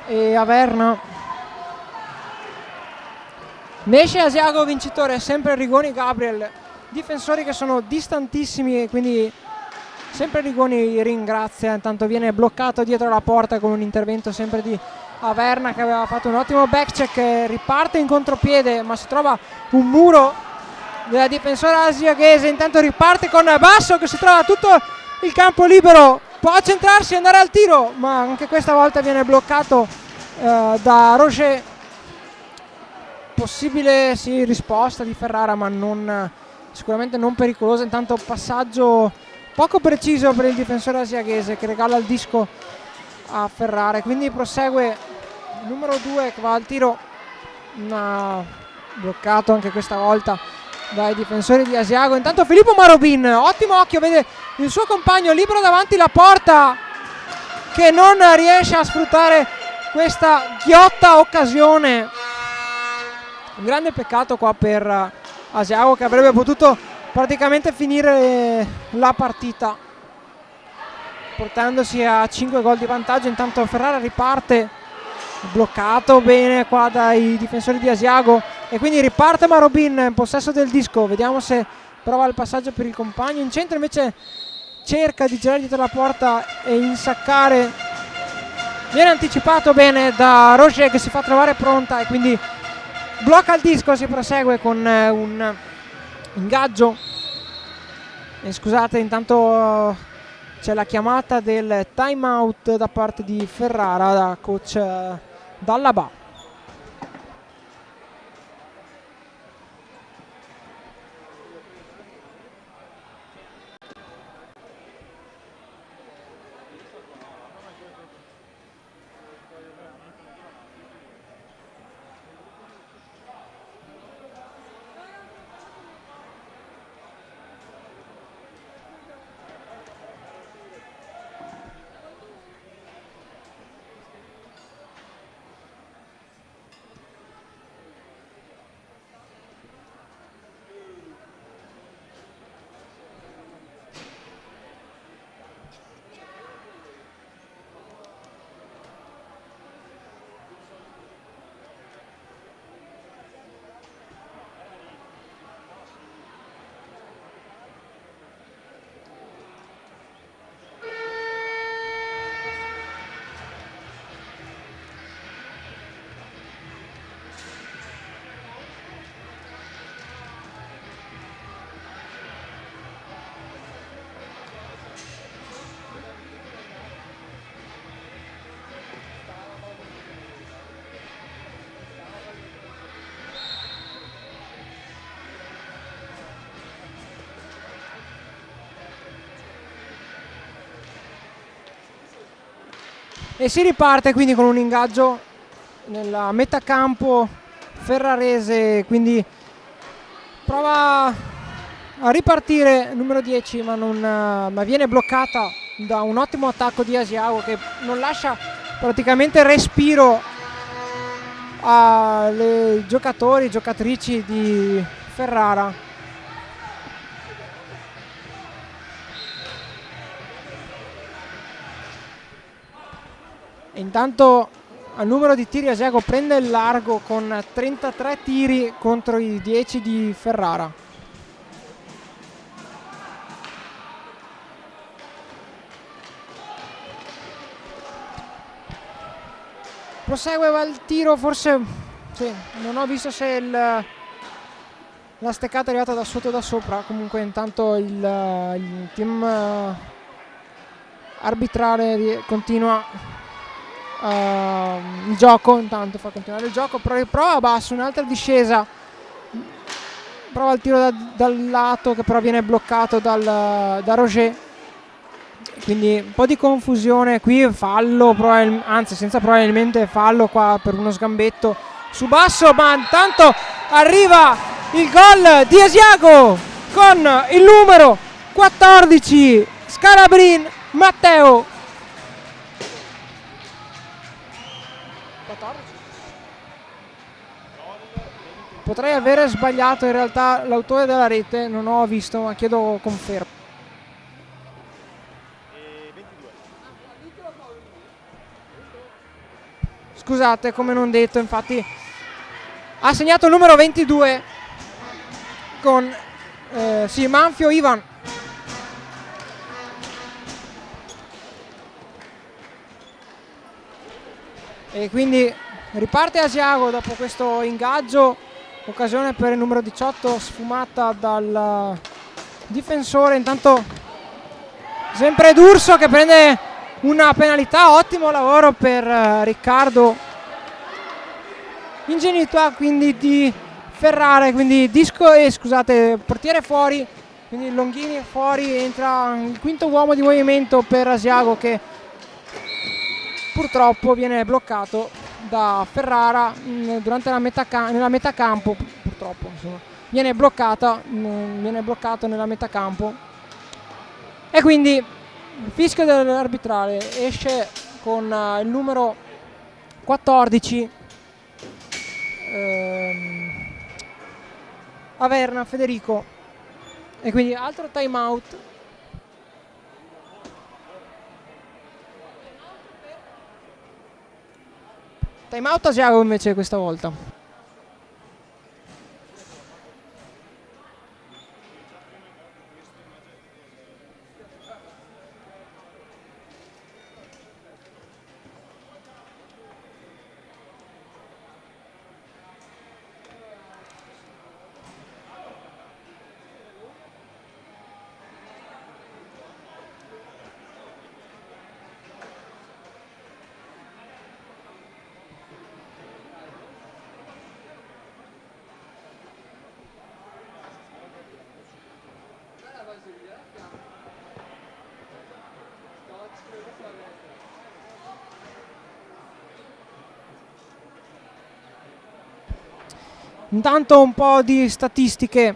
e Averna. Ne esce Asiago vincitore, sempre Rigoni Gabriel, difensori che sono distantissimi, e quindi sempre Rigoni ringrazia. Intanto viene bloccato dietro la porta con un intervento sempre di Averna, che aveva fatto un ottimo backcheck, riparte in contropiede ma si trova un muro della difensora asiaghese. Intanto riparte con Basso che si trova tutto il campo libero, può centrarsi e andare al tiro, ma anche questa volta viene bloccato da Roger. Possibile risposta di Ferrara, ma sicuramente non pericolosa. Intanto passaggio poco preciso per il difensore asiaghese che regala il disco a Ferrara, e quindi prosegue il numero 2 che va al tiro, ma bloccato anche questa volta dai difensori di Asiago. Intanto Filippo Marobin, ottimo occhio, vede il suo compagno libero davanti la porta, che non riesce a sfruttare questa ghiotta occasione. Un grande peccato qua per Asiago, che avrebbe potuto praticamente finire la partita portandosi a 5 gol di vantaggio. Intanto Ferrara riparte, bloccato bene qua dai difensori di Asiago, e quindi riparte Marobin in possesso del disco. Vediamo se prova il passaggio per il compagno. In centro invece cerca di girare dietro la porta e insaccare. Viene anticipato bene da Roger che si fa trovare pronta, e quindi blocca il disco. Si prosegue con un ingaggio. E scusate, intanto c'è la chiamata del time out da parte di Ferrara da coach Dall'Abà. E si riparte quindi con un ingaggio nella metà campo ferrarese, quindi prova a ripartire numero 10 ma viene bloccata da un ottimo attacco di Asiago che non lascia praticamente respiro alle giocatori e giocatrici di Ferrara. E intanto al numero di tiri Asiago prende il largo con 33 tiri contro i 10 di Ferrara. Prosegue il tiro, forse sì, non ho visto se la steccata è arrivata da sotto o da sopra. Comunque intanto il team arbitrale continua il gioco, intanto fa continuare il gioco, prova basso, un'altra discesa, prova il tiro dal lato che però viene bloccato da Roger, quindi un po' di confusione qui, fallo, anzi senza probabilmente fallo qua per uno sgambetto su basso, ma intanto arriva il gol di Asiago con il numero 14 Scalabrin Matteo. 14? Potrei avere sbagliato in realtà l'autore della rete, non ho visto, ma chiedo conferma. Scusate, come non detto, infatti ha segnato il numero 22 con Manfio Ivan. E quindi riparte Asiago dopo questo ingaggio, occasione per il numero 18 sfumata dal difensore. Intanto sempre D'Urso che prende una penalità, ottimo lavoro per Riccardo. Ingenuità quindi di Ferrara, quindi portiere fuori, quindi Longhini fuori, entra il quinto uomo di movimento per Asiago che purtroppo viene bloccato da Ferrara durante nella metà campo, purtroppo insomma, viene bloccato nella metà campo e quindi il fischio dell'arbitrale esce con il numero 14 Averna Federico, e quindi altro time out. Time out Asiago invece questa volta. Intanto un po' di statistiche.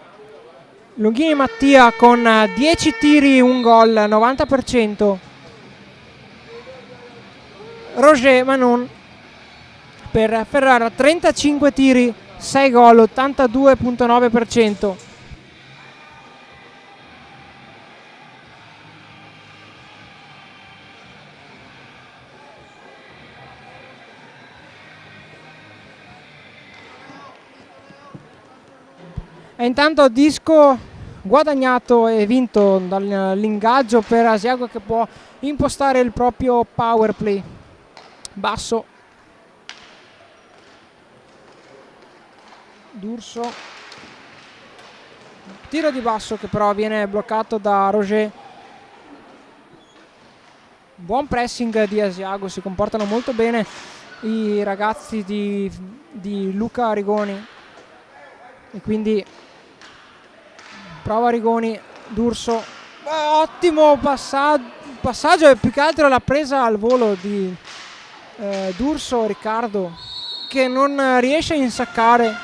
Longhini Mattia con 10 tiri, un gol, 90%. Roger Manon per Ferrara 35 tiri, 6 gol, 82,9%. E intanto disco guadagnato e vinto dall'ingaggio per Asiago che può impostare il proprio power play basso. D'Urso, tiro di basso che però viene bloccato da Roger. Buon pressing di Asiago, si comportano molto bene i ragazzi di Luca Rigoni e quindi prova Rigoni, D'Urso, ottimo passaggio e più che altro la presa al volo di D'Urso Riccardo, che non riesce a insaccare,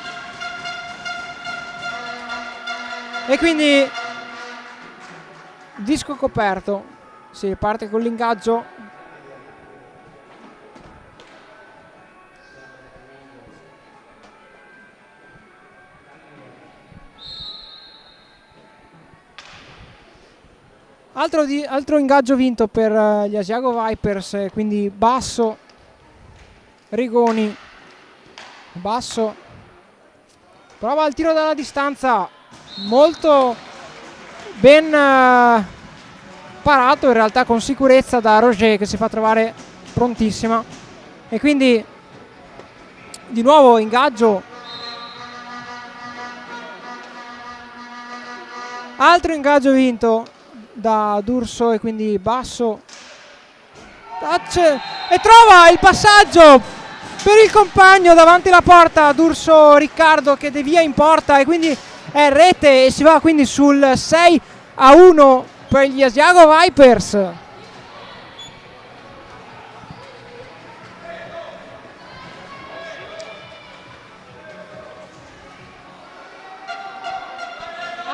e quindi disco coperto. Si parte con l'ingaggio. Altro ingaggio vinto per gli Asiago Vipers, quindi Basso, Rigoni, Basso, prova il tiro dalla distanza, molto ben parato in realtà, con sicurezza, da Roger, che si fa trovare prontissima, e quindi di nuovo ingaggio. Altro ingaggio vinto da D'Urso, e quindi Basso, touch, e trova il passaggio per il compagno davanti alla porta. D'Urso Riccardo che devia in porta, e quindi è rete, e si va quindi sul 6-1 per gli Asiago Vipers.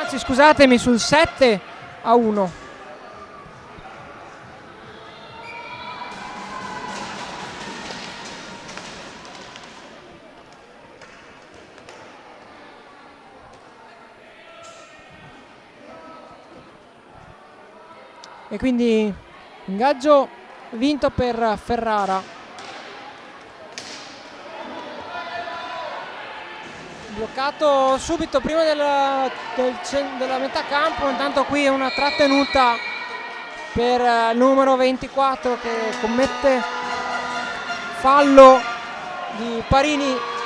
Anzi, scusatemi, sul 7-1. E quindi ingaggio vinto per Ferrara. Bloccato subito prima della metà campo. Intanto qui è una trattenuta per il numero 24, che commette fallo di Parini.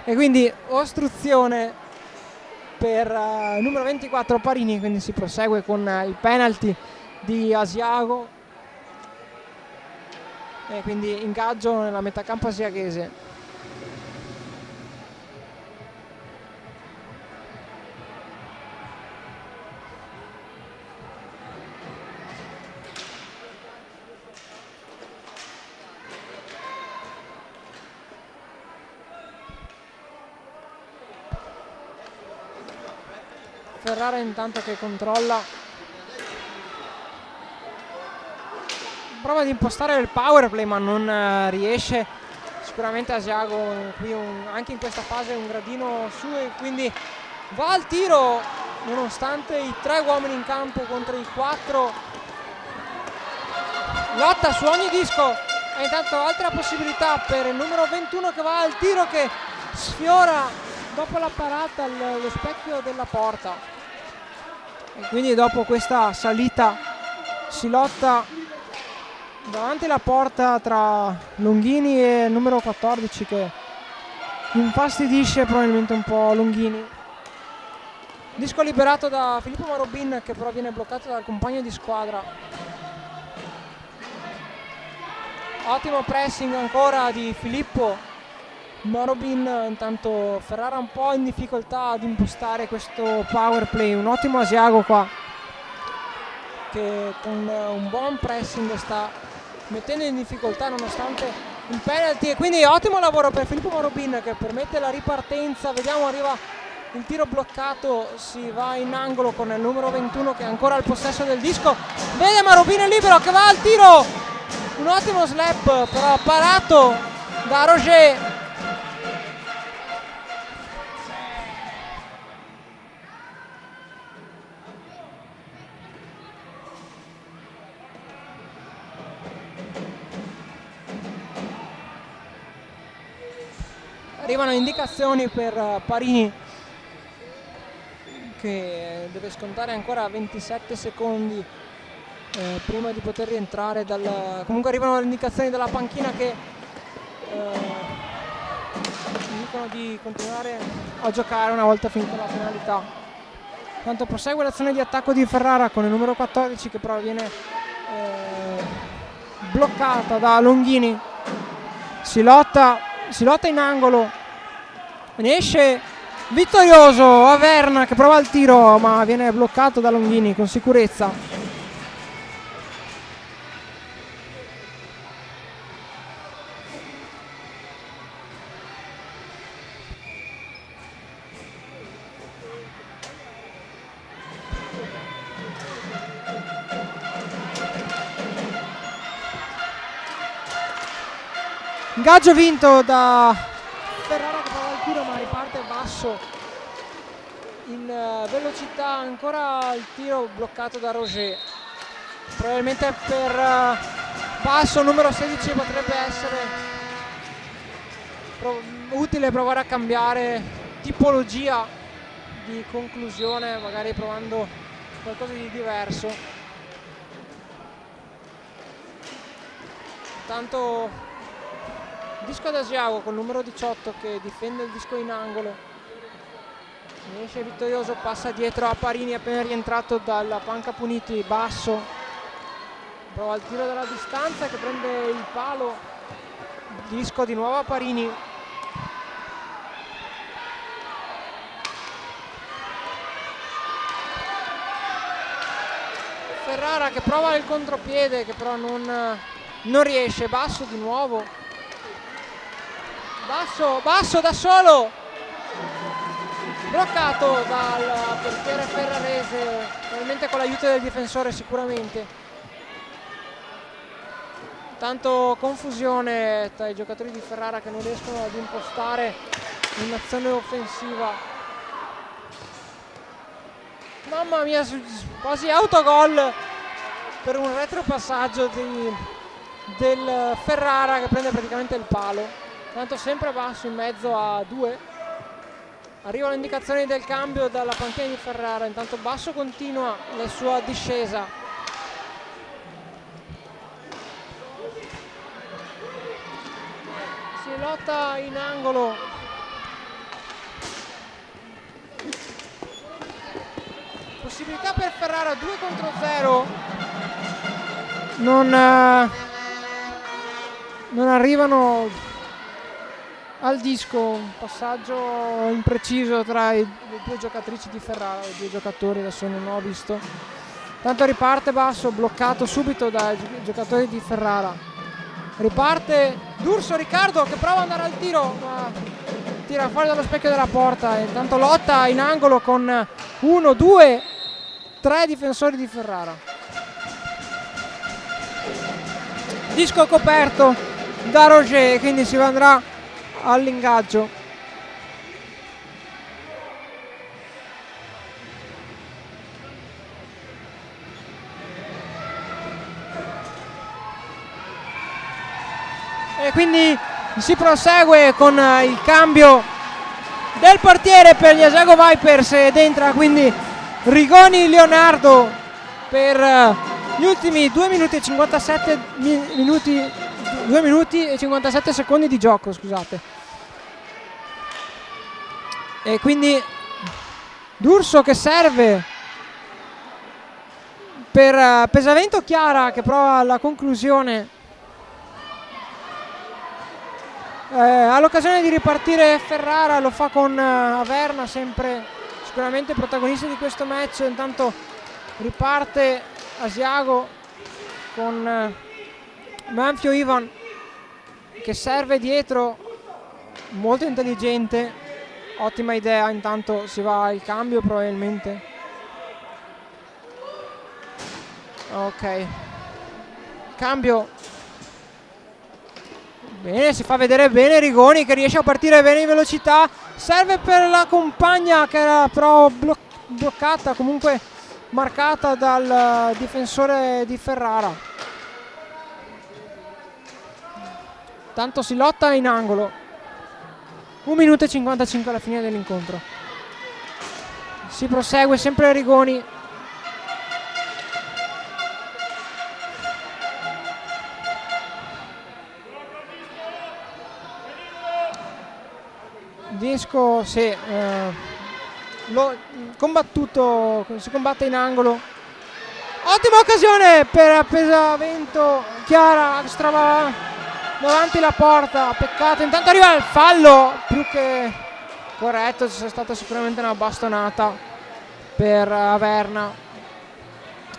E quindi ostruzione per il numero 24 Parini, quindi si prosegue con il penalty di Asiago, e quindi ingaggio nella metà campo asiaghese. Ferrara intanto che controlla, prova di impostare il power play ma non riesce. Sicuramente Asiago qui anche in questa fase un gradino su, e quindi va al tiro nonostante i 3 uomini in campo contro i 4. Lotta su ogni disco, e intanto altra possibilità per il numero 21 che va al tiro, che sfiora dopo la parata lo specchio della porta. E quindi dopo questa salita si lotta davanti alla porta tra Longhini e il numero 14, che infastidisce probabilmente un po' Longhini. Disco liberato da Filippo Marobin, che però viene bloccato dal compagno di squadra. Ottimo pressing ancora di Filippo Marobin. Intanto Ferrara un po' in difficoltà ad impostare questo power play. Un ottimo Asiago qua, che con un buon pressing sta mettendo in difficoltà nonostante il penalty, e quindi ottimo lavoro per Filippo Marobin, che permette la ripartenza. Vediamo, arriva il tiro bloccato, si va in angolo con il numero 21 che è ancora al possesso del disco. Vede Marobin libero che va al tiro, un ottimo slap però parato da Roger. Arrivano indicazioni per Parini, che deve scontare ancora 27 secondi prima di poter rientrare comunque arrivano le indicazioni dalla panchina che dicono di continuare a giocare una volta finita la finalità. Intanto prosegue l'azione di attacco di Ferrara con il numero 14, che però viene bloccata da Longhini. Si lotta si lotta in angolo, ne esce vittorioso Averna che prova il tiro ma viene bloccato da Longhini con sicurezza. Ingaggio vinto da Ferrara che prova il tiro ma riparte basso in velocità, ancora il tiro bloccato da Roger. Probabilmente per basso numero 16 potrebbe essere utile provare a cambiare tipologia di conclusione, magari provando qualcosa di diverso. Intanto disco ad Asiago col numero 18 che difende il disco in angolo, ne esce vittorioso, passa dietro a Parini appena rientrato dalla panca puniti, basso, prova il tiro dalla distanza che prende il palo, disco di nuovo a Parini. Ferrara che prova il contropiede che però non riesce, basso di nuovo. Basso da solo, bloccato dal portiere ferrarese, probabilmente con l'aiuto del difensore sicuramente. Tanto confusione tra i giocatori di Ferrara che non riescono ad impostare un'azione offensiva. Mamma mia, quasi autogol per un retropassaggio del Ferrara che prende praticamente il palo. Tanto sempre basso in mezzo a due. Arriva l'indicazione del cambio dalla panchina di Ferrara. Intanto basso continua la sua discesa. Si lotta in angolo. Possibilità per Ferrara 2 contro 0. Non arrivano al disco, un passaggio impreciso tra le due giocatrici di Ferrara, i due giocatori, adesso non ho visto. Tanto riparte basso, bloccato subito dai giocatori di Ferrara. Riparte D'Urso Riccardo che prova ad andare al tiro, ma tira fuori dallo specchio della porta. E intanto lotta in angolo con 1, 2, 3 difensori di Ferrara. Disco coperto da Roger, quindi si andrà all'ingaggio. E quindi si prosegue con il cambio del portiere per gli Asiago Vipers ed entra quindi Rigoni Leonardo per gli ultimi 2 minuti e 57 2 minuti e 57 secondi di gioco, scusate. E quindi D'Urso che serve per Pesavento Chiara che prova la conclusione. Ha l'occasione di ripartire Ferrara, lo fa con Averna, sempre sicuramente protagonista di questo match. Intanto riparte Asiago con Manfio Ivan che serve dietro, molto intelligente, ottima idea. Intanto si va al cambio probabilmente. Ok, cambio. Bene, si fa vedere bene Rigoni che riesce a partire bene in velocità, serve per la compagna che era però bloccata, comunque marcata dal difensore di Ferrara. Tanto si lotta in angolo. 1 minuto e 55 alla fine dell'incontro. Si prosegue sempre Rigoni. Disco, sì, combattuto, si combatte in angolo. Ottima occasione per Pesavento Chiara, davanti alla porta, peccato. Intanto arriva il fallo più che corretto, ci sia stata sicuramente una bastonata per Averna,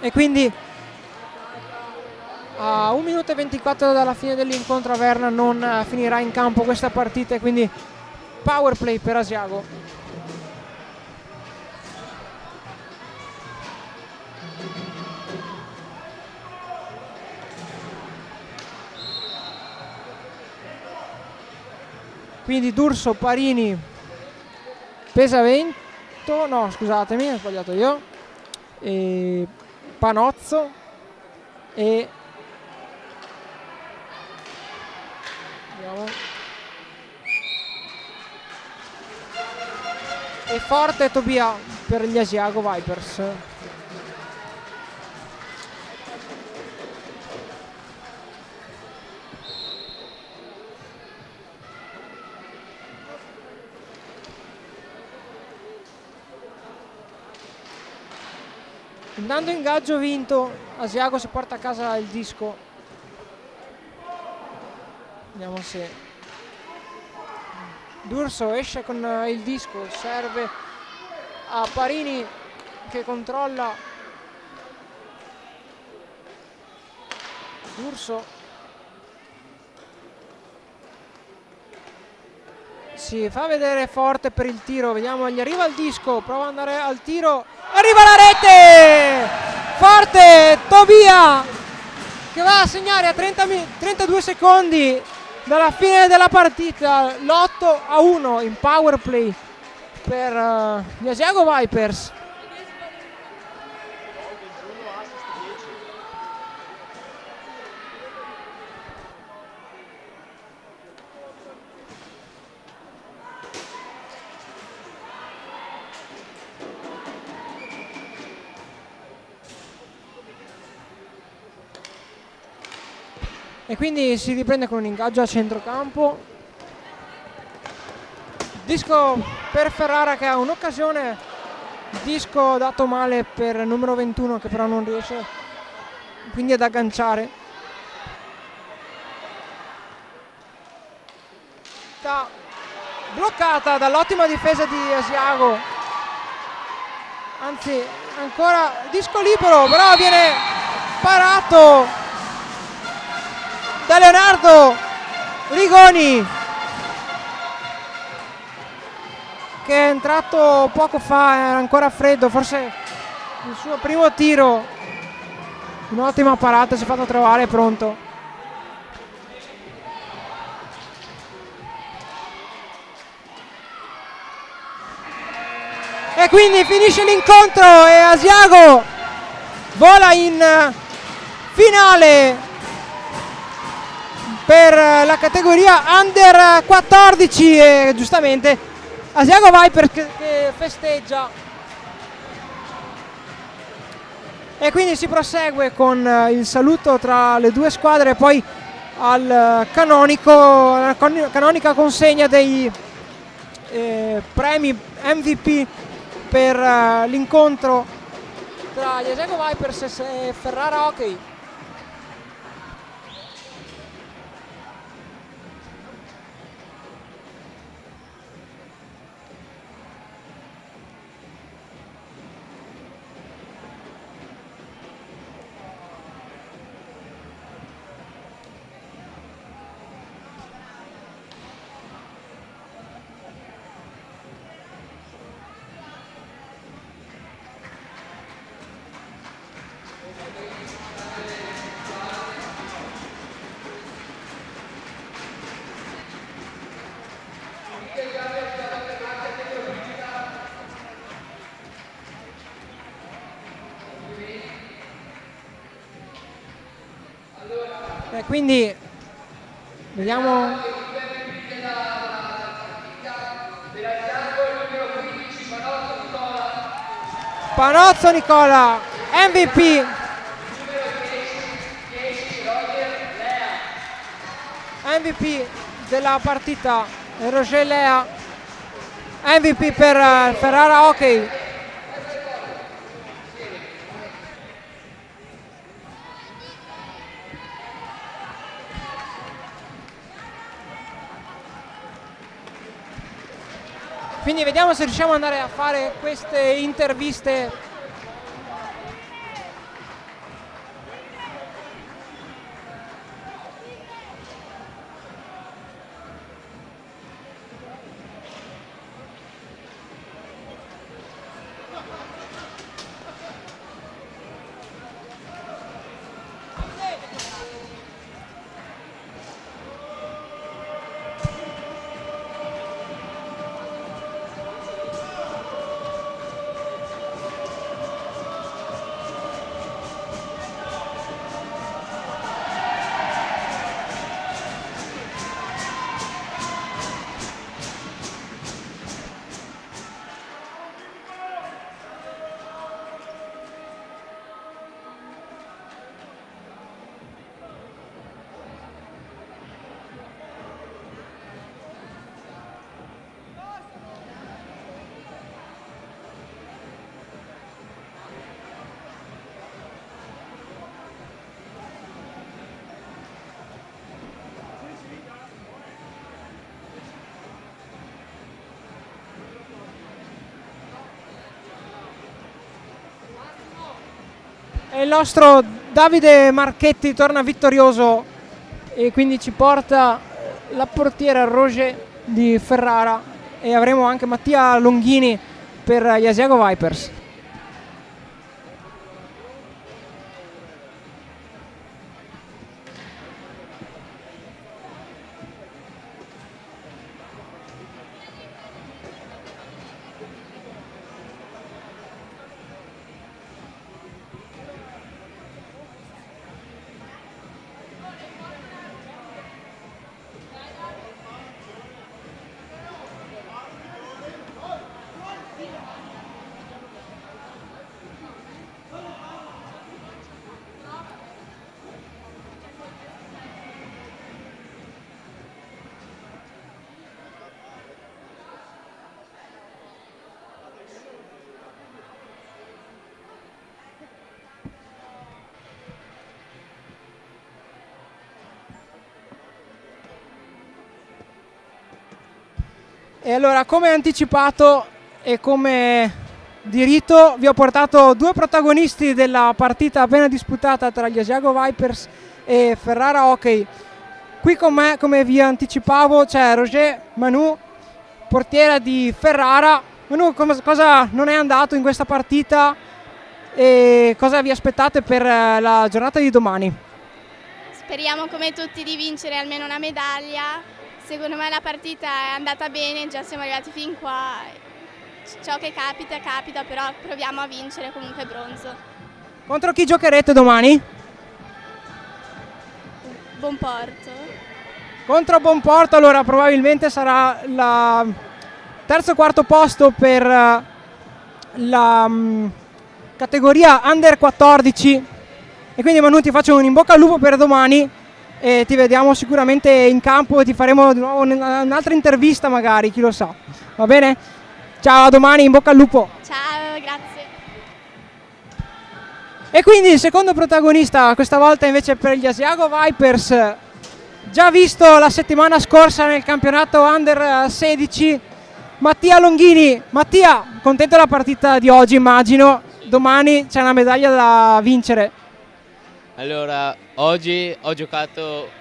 e quindi a 1 minuto e 24 dalla fine dell'incontro Averna non finirà in campo questa partita, e quindi power play per Asiago. Quindi D'Urso, Parini, Pesavento, no scusatemi, ho sbagliato io, e Panozzo e vediamo, e Forte e Tobia per gli Asiago Vipers. Intanto ingaggio vinto, Asiago si porta a casa il disco. Vediamo se D'Urso esce con il disco, serve a Parini che controlla. D'Urso si fa vedere forte per il tiro, vediamo, gli arriva il disco, prova ad andare al tiro, arriva la rete! Forte Tobia che va a segnare a 32 secondi dalla fine della partita, l'8-1 in power play per gli Asiago Vipers. E quindi si riprende con un ingaggio a centrocampo. Disco per Ferrara che ha un'occasione, disco dato male per il numero 21 che però non riesce quindi ad agganciare. Bloccata dall'ottima difesa di Asiago, anzi ancora disco libero, però viene parato da Leonardo Rigoni che è entrato poco fa, era ancora freddo, forse il suo primo tiro, un'ottima parata, si è fatto trovare pronto. E quindi finisce l'incontro e Asiago vola in finale per la categoria Under 14 e giustamente Asiago Viper che festeggia, e quindi si prosegue con il saluto tra le due squadre e poi al canonica consegna dei premi MVP per l'incontro tra gli Asiago Vipers e Ferrara Hockey. Quindi vediamo Panozzo Nicola MVP, MVP della partita, e Roger Lea MVP per Ferrara Hockey. Quindi vediamo se riusciamo ad andare a fare queste interviste. E il nostro Davide Marchetti torna vittorioso e quindi ci porta la portiera Roger di Ferrara e avremo anche Mattia Longhini per gli Asiago Vipers. E allora, come anticipato e come di rito, vi ho portato due protagonisti della partita appena disputata tra gli Asiago Vipers e Ferrara Hockey. Qui con me, come vi anticipavo, c'è Roger Manu, portiera di Ferrara. Manu, cosa non è andato in questa partita e cosa vi aspettate per la giornata di domani? Speriamo come tutti di vincere almeno una medaglia. Secondo me la partita è andata bene, già siamo arrivati fin qua. Ciò che capita, capita, però proviamo a vincere comunque bronzo. Contro chi giocherete domani? Bonporto. Contro Bonporto, allora probabilmente sarà il terzo o quarto posto per la categoria Under 14. E quindi Manu, ti faccio un in bocca al lupo per domani. E ti vediamo sicuramente in campo e ti faremo di nuovo un'altra intervista magari, chi lo sa. Va bene? Ciao, a domani, in bocca al lupo. Ciao, grazie. E quindi il secondo protagonista, questa volta invece per gli Asiago Vipers, già visto la settimana scorsa nel campionato Under 16, Mattia Longhini. Mattia, contento della partita di oggi immagino, domani c'è una medaglia da vincere. Allora, oggi ho giocato